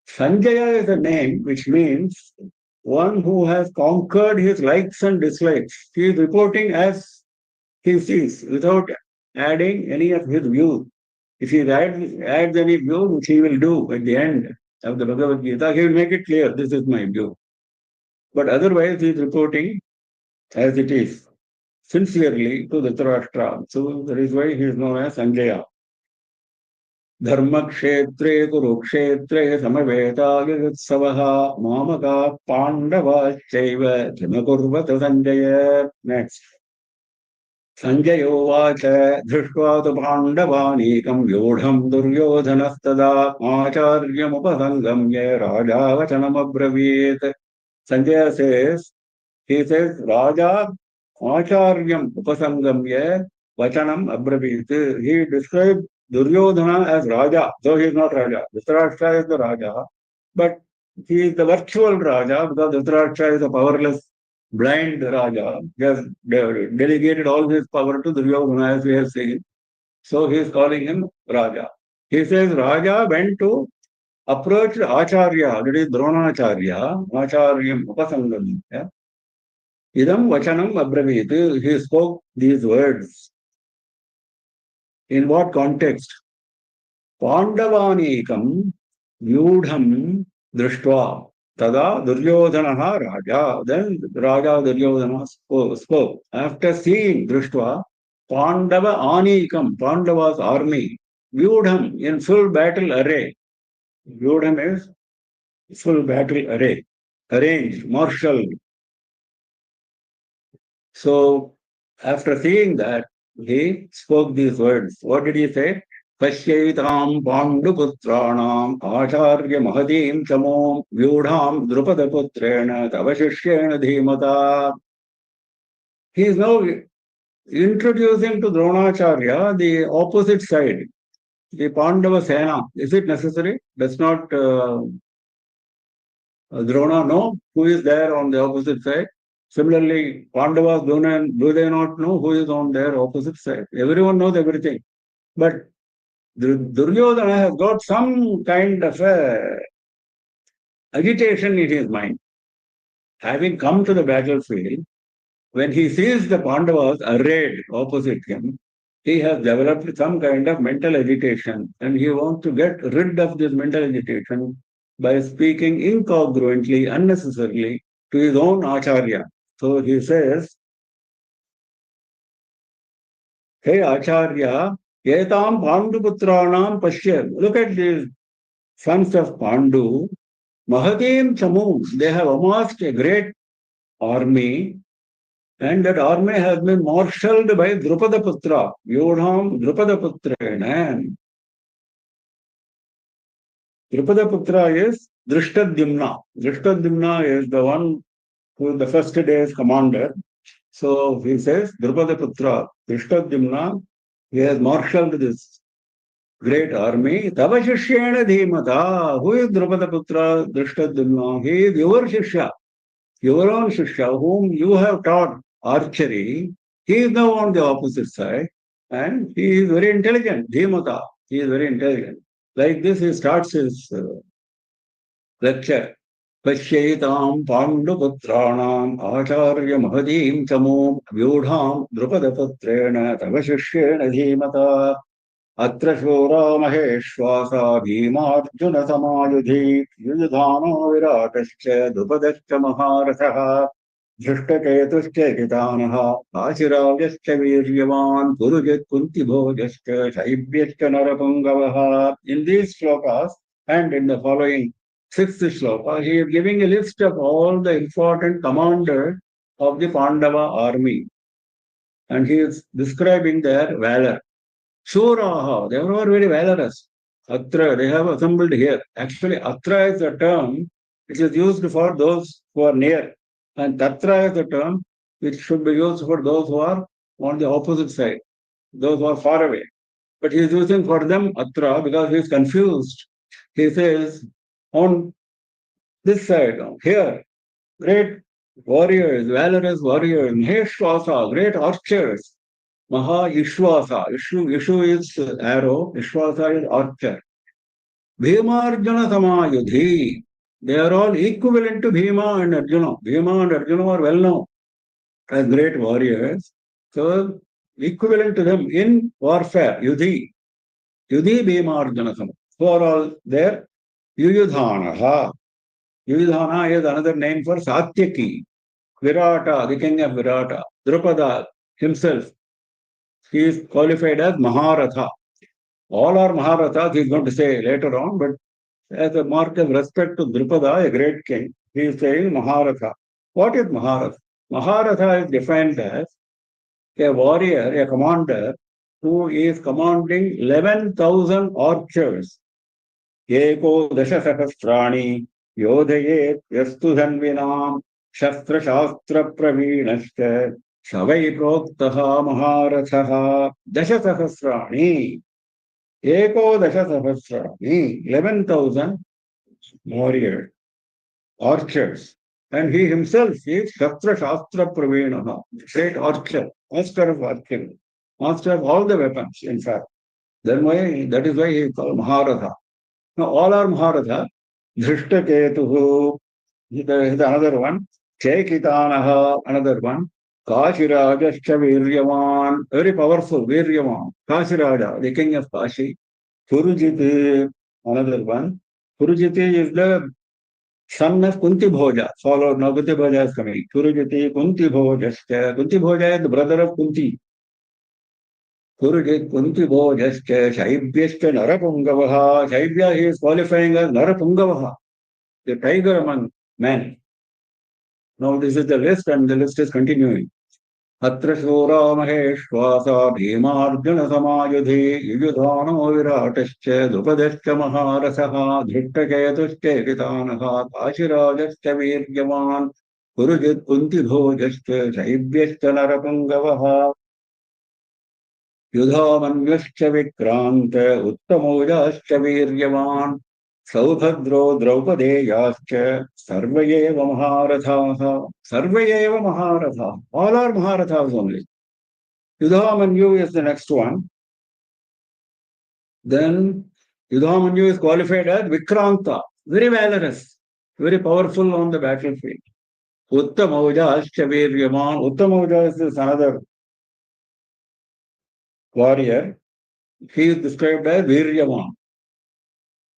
Sanjaya is a name which means one who has conquered his likes and dislikes. He is reporting as he sees without adding any of his views. If he adds any view, which he will do at the end of the Bhagavad Gita, he will make it clear, this is my view. But otherwise, he is reporting as it is, sincerely to Dhritarashtra. So that is why he is known as Sanjaya. धर्मक्षेत्रे कुरुक्षेत्रे समवेतायुत्सवः मामकाः पाण्डवाश्चैव किमकुर्वत Sanjay. Next. Sanjay उवाच दृष्ट्वा तु पाण्डवानीकं व्यूढं दुर्योधनस्तदा आचार्यमुपसङ्गम्य राजा वचनमब्रवीत्. Sanjay says, he says, Raja Acharyam Upasangamya Vachanam Abravit. He described Duryodhana as Raja, though he is not Raja. Dhritarashtra is the Raja, but he is the virtual Raja because Dhritarashtra is a powerless, blind Raja. He has delegated all his power to Duryodhana, as we have seen. So he is calling him Raja. He says Raja went to approach Acharya, that is Dronacharya, Acharyam Upasangamya. Idam Vachanam Abravit. He spoke these words. In what context? Pandavanikam Vyudham Drishtva. Tada Duryodhanaha Raja. Then Raja Duryodhana spoke. After seeing Drishtva, Pandava Anikam, Pandava's army, Vyudham in full battle array. Vyudham is full battle array, arranged, marshaled. So, after seeing that, he spoke these words. What did he say? Pashyaitam Panduputranam Acharya Mahadim Chamom Vyudham Drupadaputrena Tavashishyena Dhimata. He is now introducing to Dronacharya the opposite side, the Pandava Sena. Is it necessary? Does not Drona know who is there on the opposite side? Similarly, Pandavas do they not know who is on their opposite side? Everyone knows everything. But Duryodhana has got some kind of agitation in his mind. Having come to the battlefield, when he sees the Pandavas arrayed opposite him, he has developed some kind of mental agitation, and he wants to get rid of this mental agitation by speaking incongruently, unnecessarily to his own Acharya. So he says, hey Acharya, Etam Panduputranam Pashya. Look at these sons of Pandu. Mahatim Chamu. They have amassed a great army, and that army has been marshaled by Drupadaputra. Yodham Drupadaputrena. Drupadaputra is Drishtadimna. Drishtadimna is the one who is the first day's commander. So he says, Drupadaputra, Drishtadimna, he has marshaled this great army. Tavashishyena Dhimata. Who is Drupadaputra, Drishtadimna? He is your Shishya, your own Shishya, whom you have taught archery. He is now on the opposite side, and he is very intelligent. Dhimata, he is very intelligent. Like this, he starts his lecture. Pashyaitam Panduputranam Acharya Mahadim Chamom Vyudham Drupadaputrena Tavashishyena Dhimata Atra Shura Maheshwasa Bhimarjuna Samayudhi Yudhano Viratascha Drupadascha Maharatha Drishtaketuscha Kitanaha Ashiravyascha Viryavan Purujit Kuntibhojascha Shaibyascha Narapungavaha. In these shlokas and in the following sixth shloka, he is giving a list of all the important commanders of the Pandava army. And he is describing their valor. Shuraha, they were all very valorous. Atra, they have assembled here. Actually, Atra is a term which is used for those who are near. And Tatra is a term which should be used for those who are on the opposite side, those who are far away. But he is using for them Atra because he is confused. He says, on this side, here, great warriors, valorous warriors, Maheshwasa, great archers, Maha Ishwasa. Ishu is arrow, Ishwasa is archer. Bhima-Arjuna Samayudhi. They are all equivalent to Bhima and Arjuna. Bhima and Arjuna are well known as great warriors. So, equivalent to them in warfare, Yudhi. Yudhi Bhima-Arjuna Samayudhi. Who are all there? Yuyudhanaha. Yuyudhana is another name for Satyaki. Virata, the king of Virata. Drupada himself. He is qualified as Maharatha. All are Maharathas, he is going to say later on, but as a mark of respect to Drupada, a great king, he is saying Maharatha. What is Maharatha? Maharatha is defined as a warrior, a commander, who is commanding 11,000 archers. Eko dasha sahasrani yodhayet yastu dhanvinam shastra shastra praveenascha shavai proktaha maharathaha dasha sahasrani. Eko dasha sahasrani, 11,000 warriors, archers. And he himself is Shastra Shastra Praveenaha, great archer, master of archery, master of all the weapons, in fact. That is why he is called Maharatha. Now, all are Maharatha. Drishtaketuhu, is another one. Chekitanaha, another one. Kashirajascha Viryavan, very powerful, Viryavan. Kashiraja, the king of Kashi. Purujiti, another one. Purujiti is the son of Kunti Bhoja, followed now Kunti Bhoja is coming. Purujiti, Kunti Bhojascha. Kunti Bhoja is the brother of Kunti. Purujit, Kunti Bhojascha, Shaibhyascha Narapungavaha. Shaibhya, he is qualifying as Narapungavaha, the tiger among men. Now this is the list and the list is continuing. अत्र शूरा महेश्वासा भीमार्जुनसमायुधि युयुधानो विराटश्च द्रुपदश्च महारथः धृष्टकेतुश्चेकितानः काशिराजश्च वीर्यवान् पुरुजित् कुन्तिभोजश्च शैब्यश्च नरपुङ्गवः युधामन्युश्च विक्रान्त उत्तमौजाश्च वीर्यवान् सौभद्रो द्रौपदेयाश्च सर्व एव महारथाः. सर्व एव महारथाः. All are Maharathas only. Yudhamanyu is the next one. Then Yudhamanyu is qualified as Vikranta, very valorous, very powerful on the battlefield. Uttamaujaścha Viryaman. Uttamauja is another warrior. He is described as Viryaman,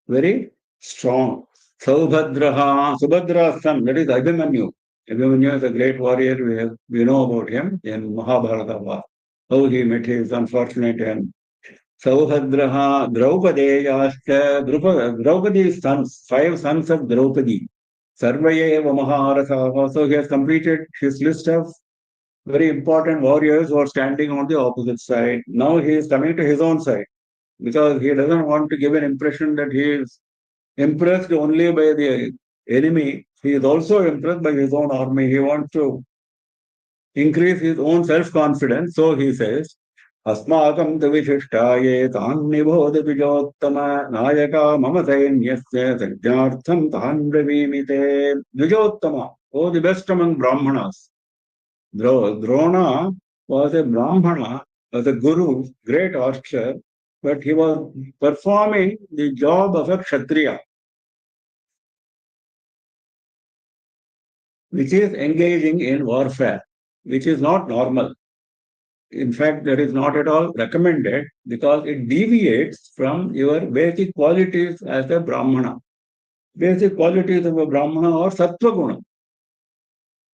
very strong. Saubhadraha, Subhadra's son, that is Abhimanyu. Abhimanyu is a great warrior. We know about him in Mahabharata. How he met his unfortunate end. Saubhadraha, Draupadeyascha, Draupadi's sons, 5 sons of Draupadi. Sarvayeva Maharatha. So he has completed his list of very important warriors who are standing on the opposite side. Now he is coming to his own side because he doesn't want to give an impression that he is impressed only by the enemy. He is also impressed by his own army. He wants to increase his own self-confidence. So he says, Asmakam Tavishishtaye Tannibodha Vijottama Nayaka Mama Sainyasya Sajnartham Tanravimite. Vijottama, oh, the best among Brahmanas. Drona was a Brahmana, was a guru, great archer, but he was performing the job of a Kshatriya, which is engaging in warfare, which is not normal. In fact, that is not at all recommended because it deviates from your basic qualities as a Brahmana. Basic qualities of a Brahmana are Sattva Guna,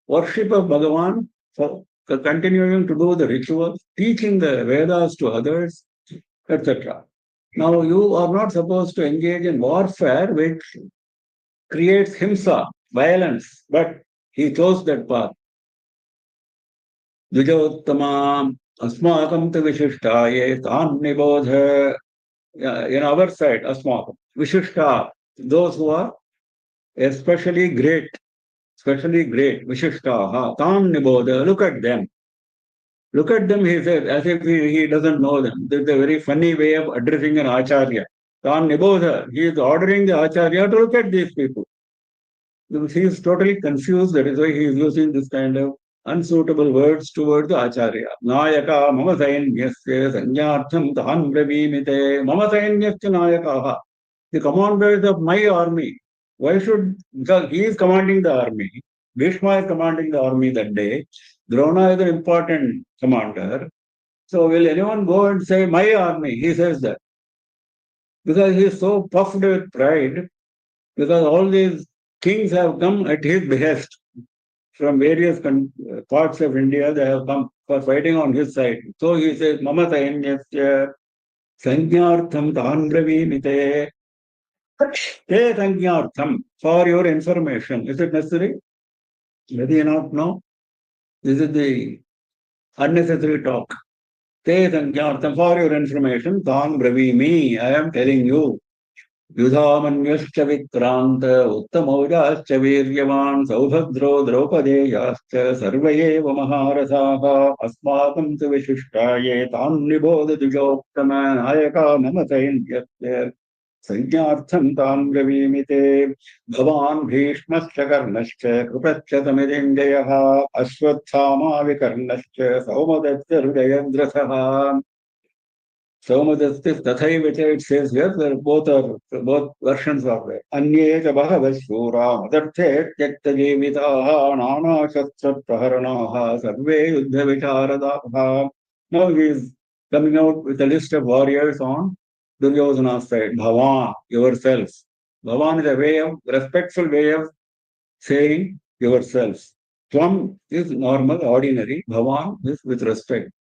worship of Bhagavan, for continuing to do the rituals, teaching the Vedas to others, etc. Now, you are not supposed to engage in warfare which creates himsa, violence, but he chose that path. Dvijottama asmakam te vishishtaye tan nibodha. In our side, asmakam. Vishishta, those who are especially great, Vishishtaha, tan nibodha, look at them. Look at them, he says, as if he doesn't know them. This is a very funny way of addressing an acharya. Tan nibodha, he is ordering the acharya to look at these people. He is totally confused. That is why he is using this kind of unsuitable words towards the acharya. Nayaka mama sainyasya sanyartham tan bravimite. Mama sainyasya nayakaha. the commander is of my army. Why should, because he is commanding the army. Bhishma is commanding the army that day. Drona is an important commander. So will anyone go and say, my army? He says that. Because he is so puffed with pride, because all these kings have come at his behest from various parts of India, they have come for fighting on his side. So he says, Mama Sainyasya Sanjnartham Tanbravimite Te Sanjnartham, for your information. Is it necessary? Whether you not know, this is the unnecessary talk. Te Sanjnartham, for your information, Tanbravimi, I am telling you. युधामन्यश्च विक्रान्त उत्तमौजाश्च वीर्यवान् सौभद्रो द्रौपदेयाश्च सर्व एव महारथाः अस्माकं तु विशिष्टाये तान् निबोधद्विजोत्तम नायका मम सैन्यस्य संज्ञार्थं तान् ब्रवीमि ते भवान् भीष्मश्च कर्णश्च कृपश्च समितिञ्जयः Ashwatthama विकर्णश्च सौमदत्तहृदयद्रथः. Saumadastis Tathaivacha, it says here, there both versions are there. Anye cha bhahavashura, madarthe tyakta jevitaha, nana shastra praharanaha, sarve yuddha vicharadaha. Now he is coming out with a list of warriors on Duryodhana's side. Bhavan, yourself. Bhavan is a way of, respectful way of saying yourself. Tvam is normal, ordinary. Bhavan is with respect.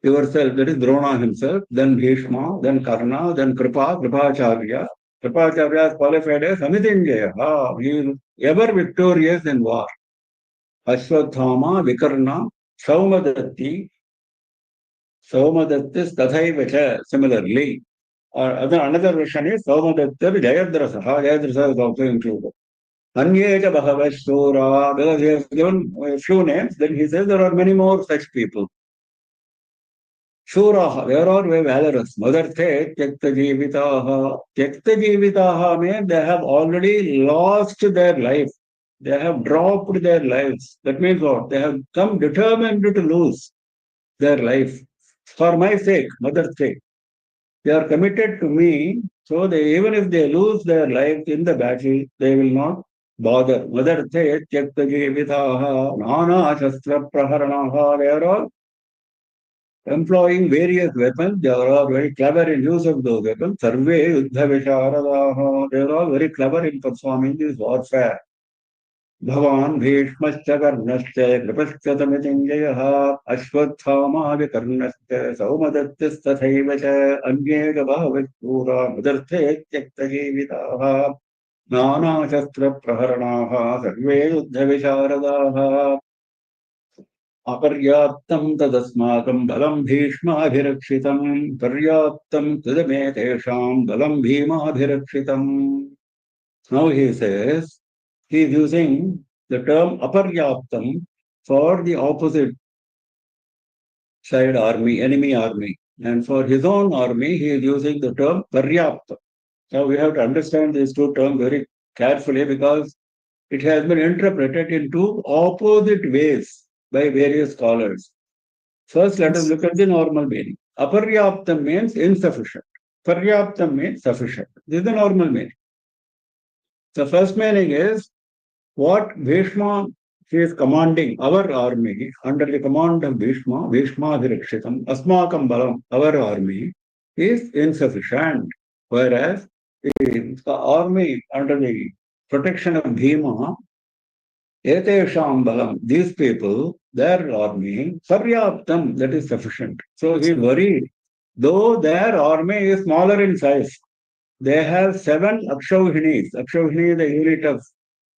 Yourself, that is Drona himself, then Bhishma, then Karna, then Kripacharya. Kripacharya is qualified as Samitinjaya. He is ever victorious in war. Ashwathama, Vikarna, Saumadatti, Saumadattis Tathaivacha, similarly. Or another version is Saumadattar Jayadrasa. Jayadrasa is also included. Anyeja Bhavashura, because he has given a few names, then he says there are many more such people. Shuraha, they are all very valorous. Madarthe, Tyakta Jivitaha. Tyakta Jivitaha means they have already lost their life. They have dropped their lives. That means what? They have come determined to lose their life. For my sake, mother's sake. They are committed to me, so they, even if they lose their life in the battle, they will not bother. Madarthe, Tyakta Jivitaha, Nana Shastra Praharanaha, they are all employing various weapons. They are all very clever in use of those weapons. Sarve Yuddha Visharadaha. They are all very clever in performing this warfare. Bhavan Bhishmascha Karnascha Kripascha Samitinjayaha Ashwathama Vikarnascha Saumadattis Tathaivacha Anyega Bhavashura Mudarthe Tyakta Jivitaha Nana Shastra Praharanaha Sarve Yuddha Visharadaha अपर्याप्तं तदस्माकं बलं भीष्माभिरक्षितं पर्याप्तं तदमे तेषां बलं भीमाभिरक्षितं. Now he says he is using the term aparyaptam for the opposite side army, enemy army, and for his own army he is using the term paryaptam. Now we have to understand these two terms very carefully because it has been interpreted in two opposite ways by various scholars. First, let us look at the normal meaning. Aparyaptam means insufficient. Paryaptam means sufficient. This is the normal meaning. The first meaning is what Bhishma is commanding our army under the command of Bhishma, Bhishma Dhirikshitam, Asmakam Balam, our army, is insufficient. Whereas the army under the protection of Bhima, Etesham Balam, these people, their army, Paryaptam, that is sufficient. So he is worried. Though their army is smaller in size, they have 7 Akshauhinis. Akshauhini is the unit of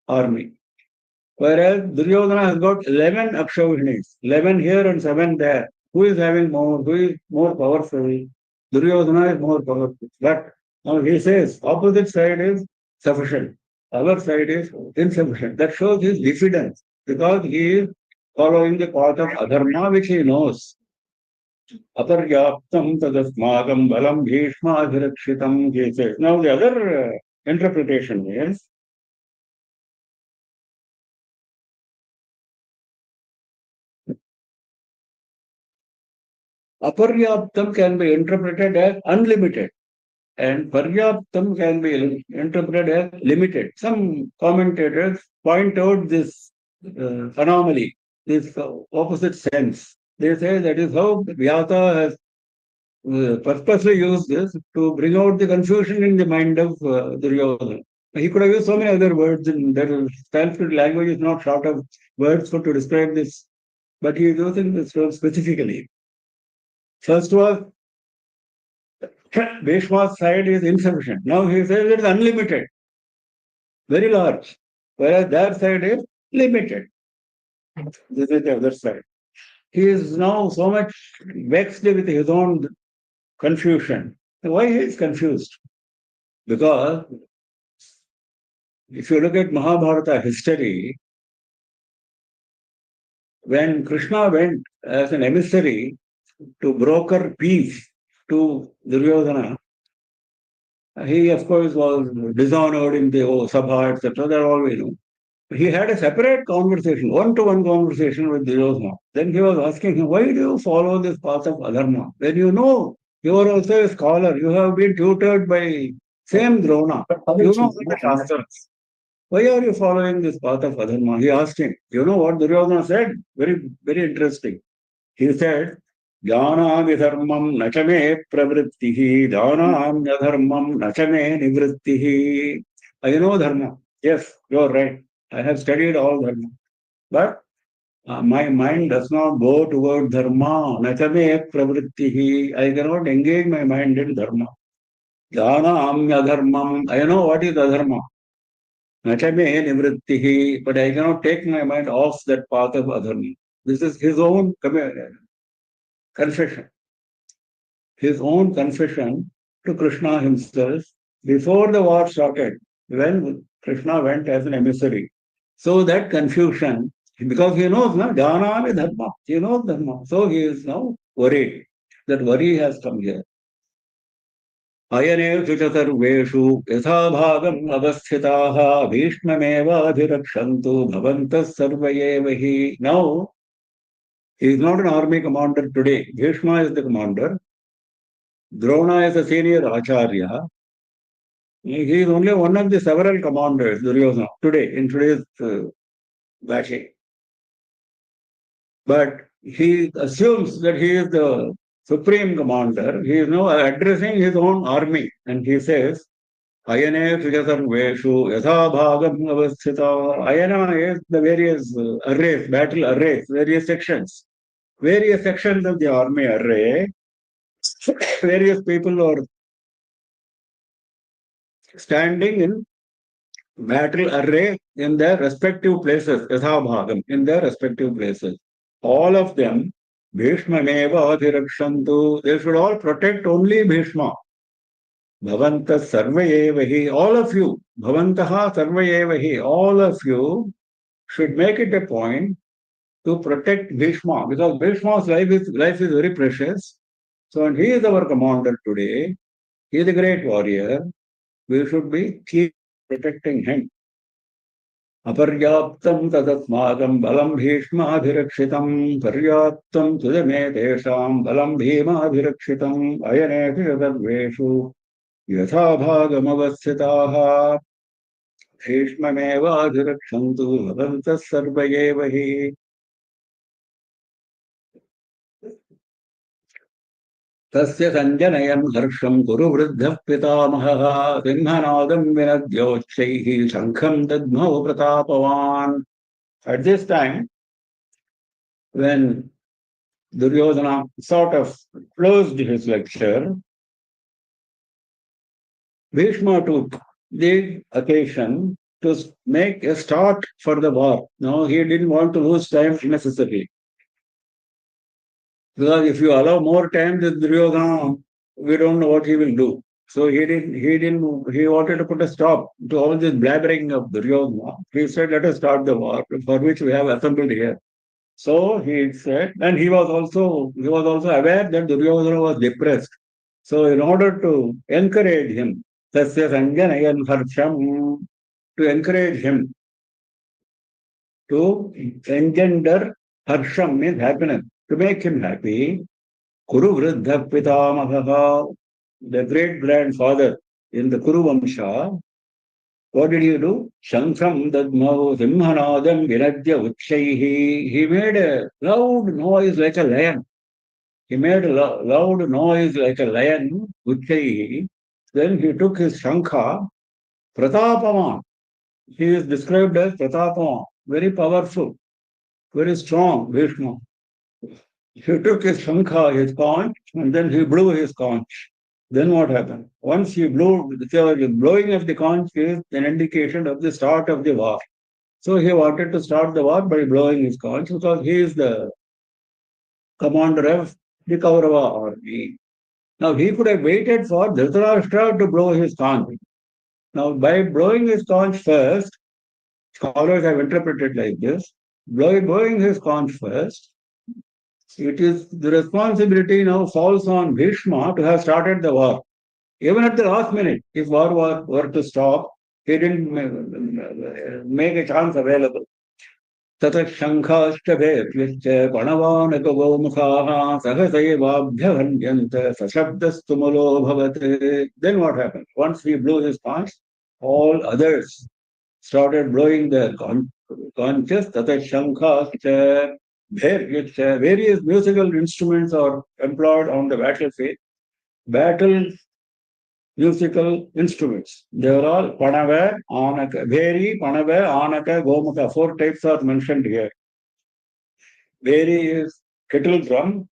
army. Whereas Duryodhana has got 11 Akshauhinis. 11 here and 7 there. Who is having more? Who is more powerful? Duryodhana is more powerful. But now he says, opposite side is sufficient. Our side is insufficient. That shows his diffidence because he is following the path of adharma which he knows. Aparyaptam tadasmakam balam bhishma adhirakshitam, he says. Now the other interpretation is aparyaptam can be interpreted as unlimited. and paryaptam can be interpreted as limited. Some commentators point out this anomaly, this opposite sense. They say that is how Vyasa has purposely used this to bring out the confusion in the mind of Duryodhana. He could have used so many other words, and their Sanskrit language is not short of words for to describe this, but he is using this word specifically. First was Bhishma's side is insufficient. Now he says it is unlimited, very large, whereas their side is limited. This is the other side. He is now so much vexed with his own confusion. Why he is confused? Because if you look at Mahabharata history, when Krishna went as an emissary to broker peace to Duryodhana, he of course was dishonored in the Sabha, etc. That all we know. He had a separate conversation, one-to-one conversation with Duryodhana. Then he was asking him, why do you follow this path of adharma? When you know you are also a scholar, you have been tutored by same Drona, you know the Shastras. Why are you following this path of adharma? He asked him. You know what Duryodhana said? Very, very interesting. He said, Jnanami dharmam nachame pravrittihi, jnanam dharmam nachame nivrittihi. I know dharma. Yes, you are right. I have studied all dharma. But my mind does not go toward dharma. Nachame pravrittihi. I cannot engage my mind in dharma. Jnanam dharmam. I know what is adharma. Nachame nivrittihi. But I cannot take my mind off that path of adharma. This is his own confession. His own confession to Krishna himself before the war started, when Krishna went as an emissary. So that confusion, because he knows, na, Dhanami Dharma, he knows Dharma. So he is now worried. That worry has come here. अयनेषु च सर्वेषु यथा भागम् अवस्थिताः भीष्ममेवाभिरक्षन्तु भवन्तः सर्व एव हि. Now, he is not an army commander today. Bhishma is the commander. Drona is a senior acharya. He is only one of the several commanders, Duryodhana, today, in today's bashing. But he assumes that he is the supreme commander. He is now addressing his own army. And he says, Ayane Sujasarveshu Yatha Bhagam Avasthita. Ayana is the various arrays, battle arrays, various sections. Various sections of the army array. Various people are standing in battle array in their respective places, Yathabhagam, in their respective places. All of them, Bhishma Meva Adhirakshantu, they should all protect only Bhishma. Bhavanta Sarvayevahi, all of you, Bhavantaha Sarvayevahi, all of you should make it a point to protect Bhishma, because Bhishma's life is very precious. So, and he is our commander today. He is a great warrior. We should keep protecting him. Aparyaptam tadatmadam balam bhishmaabhirakshitam paryaptam tudame tesham balam bhimabhirakshitam ayanetu yadaveshu yatha bhagamavasthitaha bhishmamevadhirakshantu bhavantas sarvayevahi. तस्य संजनयन् हर्षं कुरु वृद्धः पितामहः सिंहनादं विनद्योच्चैः शङ्खं दद्मौ प्रतापवान्. At this time, when Duryodhana sort of closed his lecture, Bhishma took the occasion to make a start for the war. No, he didn't want to lose time unnecessarily. Because if you allow more time to Duryodhana, we don't know what he will do. So he wanted to put a stop to all this blabbering of Duryodhana. He said, let us start the war for which we have assembled here. So he said, and he was also aware that Duryodhana was depressed. So in order to encourage him, Tasya Sanjanayan Harsham, to encourage him, to engender Harsham means happiness, to make him happy, Kuru Vruddha Pitamaha, the great grandfather in the Kuru Vamsha, what did he do? Shankham dadmau simhanadam vinadya uchaihi. He made a loud noise like a lion. He made a loud noise like a lion, uchaihi. Then he took his shankha, Pratapaman. He is described as Pratapaman, very powerful, very strong, Vishnu. He took his shankha, his conch, and then he blew his conch. Then what happened? Once he blew, the blowing of the conch is an indication of the start of the war. So he wanted to start the war by blowing his conch because he is the commander of the Kaurava army. Now he could have waited for Dhritarashtra to blow his conch. Now by blowing his conch first, scholars have interpreted like this, blowing his conch first, it is the responsibility now falls on Bhishma to have started the war. Even at the last minute, if war were to stop, he didn't make a chance available. ततः शङ्खाष्टभेर्यश्च पणवानकगोमुखाः सहसैवाभ्यहन्यन्त सशब्दस्तुमुलोऽभवत्. Then what happened? Once he blew his conch, all others started blowing their conches. Tata shankhaschcha bhairyaschcha. Various musical instruments are employed on the battlefield. Battle musical instruments. They are all Panava, Anaka, Bheri, Panava, Anaka, Gomukha. 4 types are mentioned here. Bheri is kettle drum,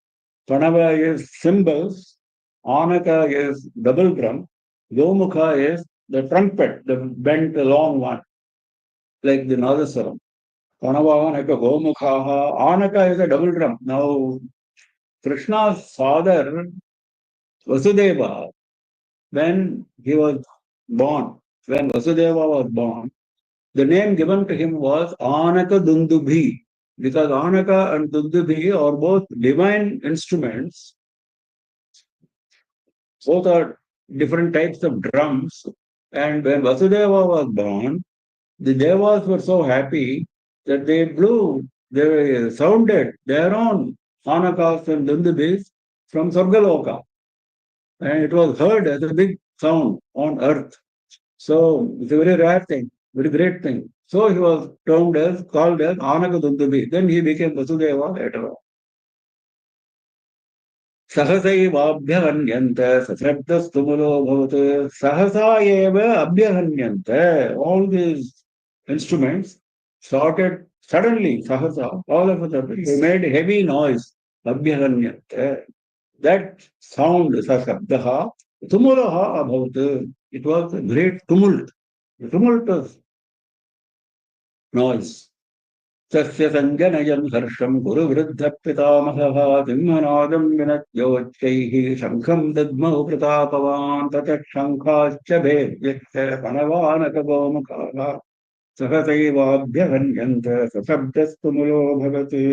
Panava is cymbals, Anaka is double drum, Gomukha is the trumpet, the bent long one, like the Nadaswaram. Panava, Anaka, Gomukha, Anaka is a double drum. Now, Krishna's father, Vasudeva, when he was born, when Vasudeva was born, the name given to him was Anaka Dundubhi, because Anaka and Dundubhi are both divine instruments. Both are different types of drums. And when Vasudeva was born, the Devas were so happy that they blew, they sounded their own Anakas and Dundubhis from Sargaloka. And it was heard as a big sound on earth. So it's a very rare thing, very great thing. So he was called as Anaka Dundubi. Then he became Vasudeva later on. Sahasaivaabhyahanyanta sasabdastumulo bhavatu sahasa eva abhyahanyanta. All these instruments started suddenly, sahasa, all of a sudden, they made heavy noise, abhyahanyanta. That sound, sasabdaha, tumulaha abhavatu. It was a great tumult, a tumultuous noise. Tasya sanjanayam harsham guru vruddha pitamahah simhanadam vinatyochaihi shankham dadmau pratapavan tatat shankhaschcha bhedyascha panavanaka gomukhaha sahasaivaabhyahanyanta sasabdastumulo bhavati.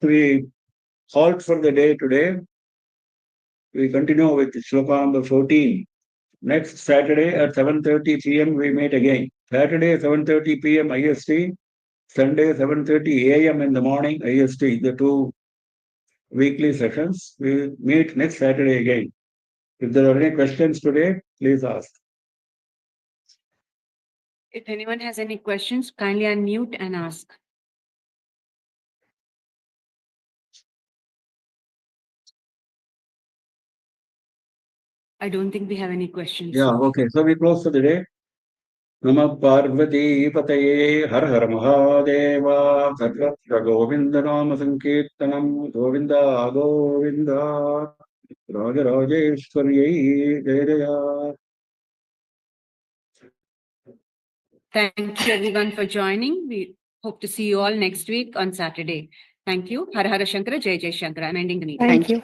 We halt for the day today. We continue with shloka number 14. Next Saturday at 7:30 p.m. we meet again. Saturday 7:30 p.m. IST, Sunday 7:30 a.m. in the morning IST, the 2 weekly sessions. We meet next Saturday again. If there are any questions today, please ask. If anyone has any questions, kindly unmute and ask. I don't think we have any questions. Yeah, okay. So we close for the day. Namah Parvati Pataye Har Har Mahadeva Sarvatra Govinda Nama Sankirtanam Govinda Govinda Raja Rajeshwarye Jaya Jaya. Thank you everyone for joining. We hope to see you all next week on Saturday. Thank you. Har Har Shankara, Jai Jai Shankara. I'm ending the meeting. Thank you.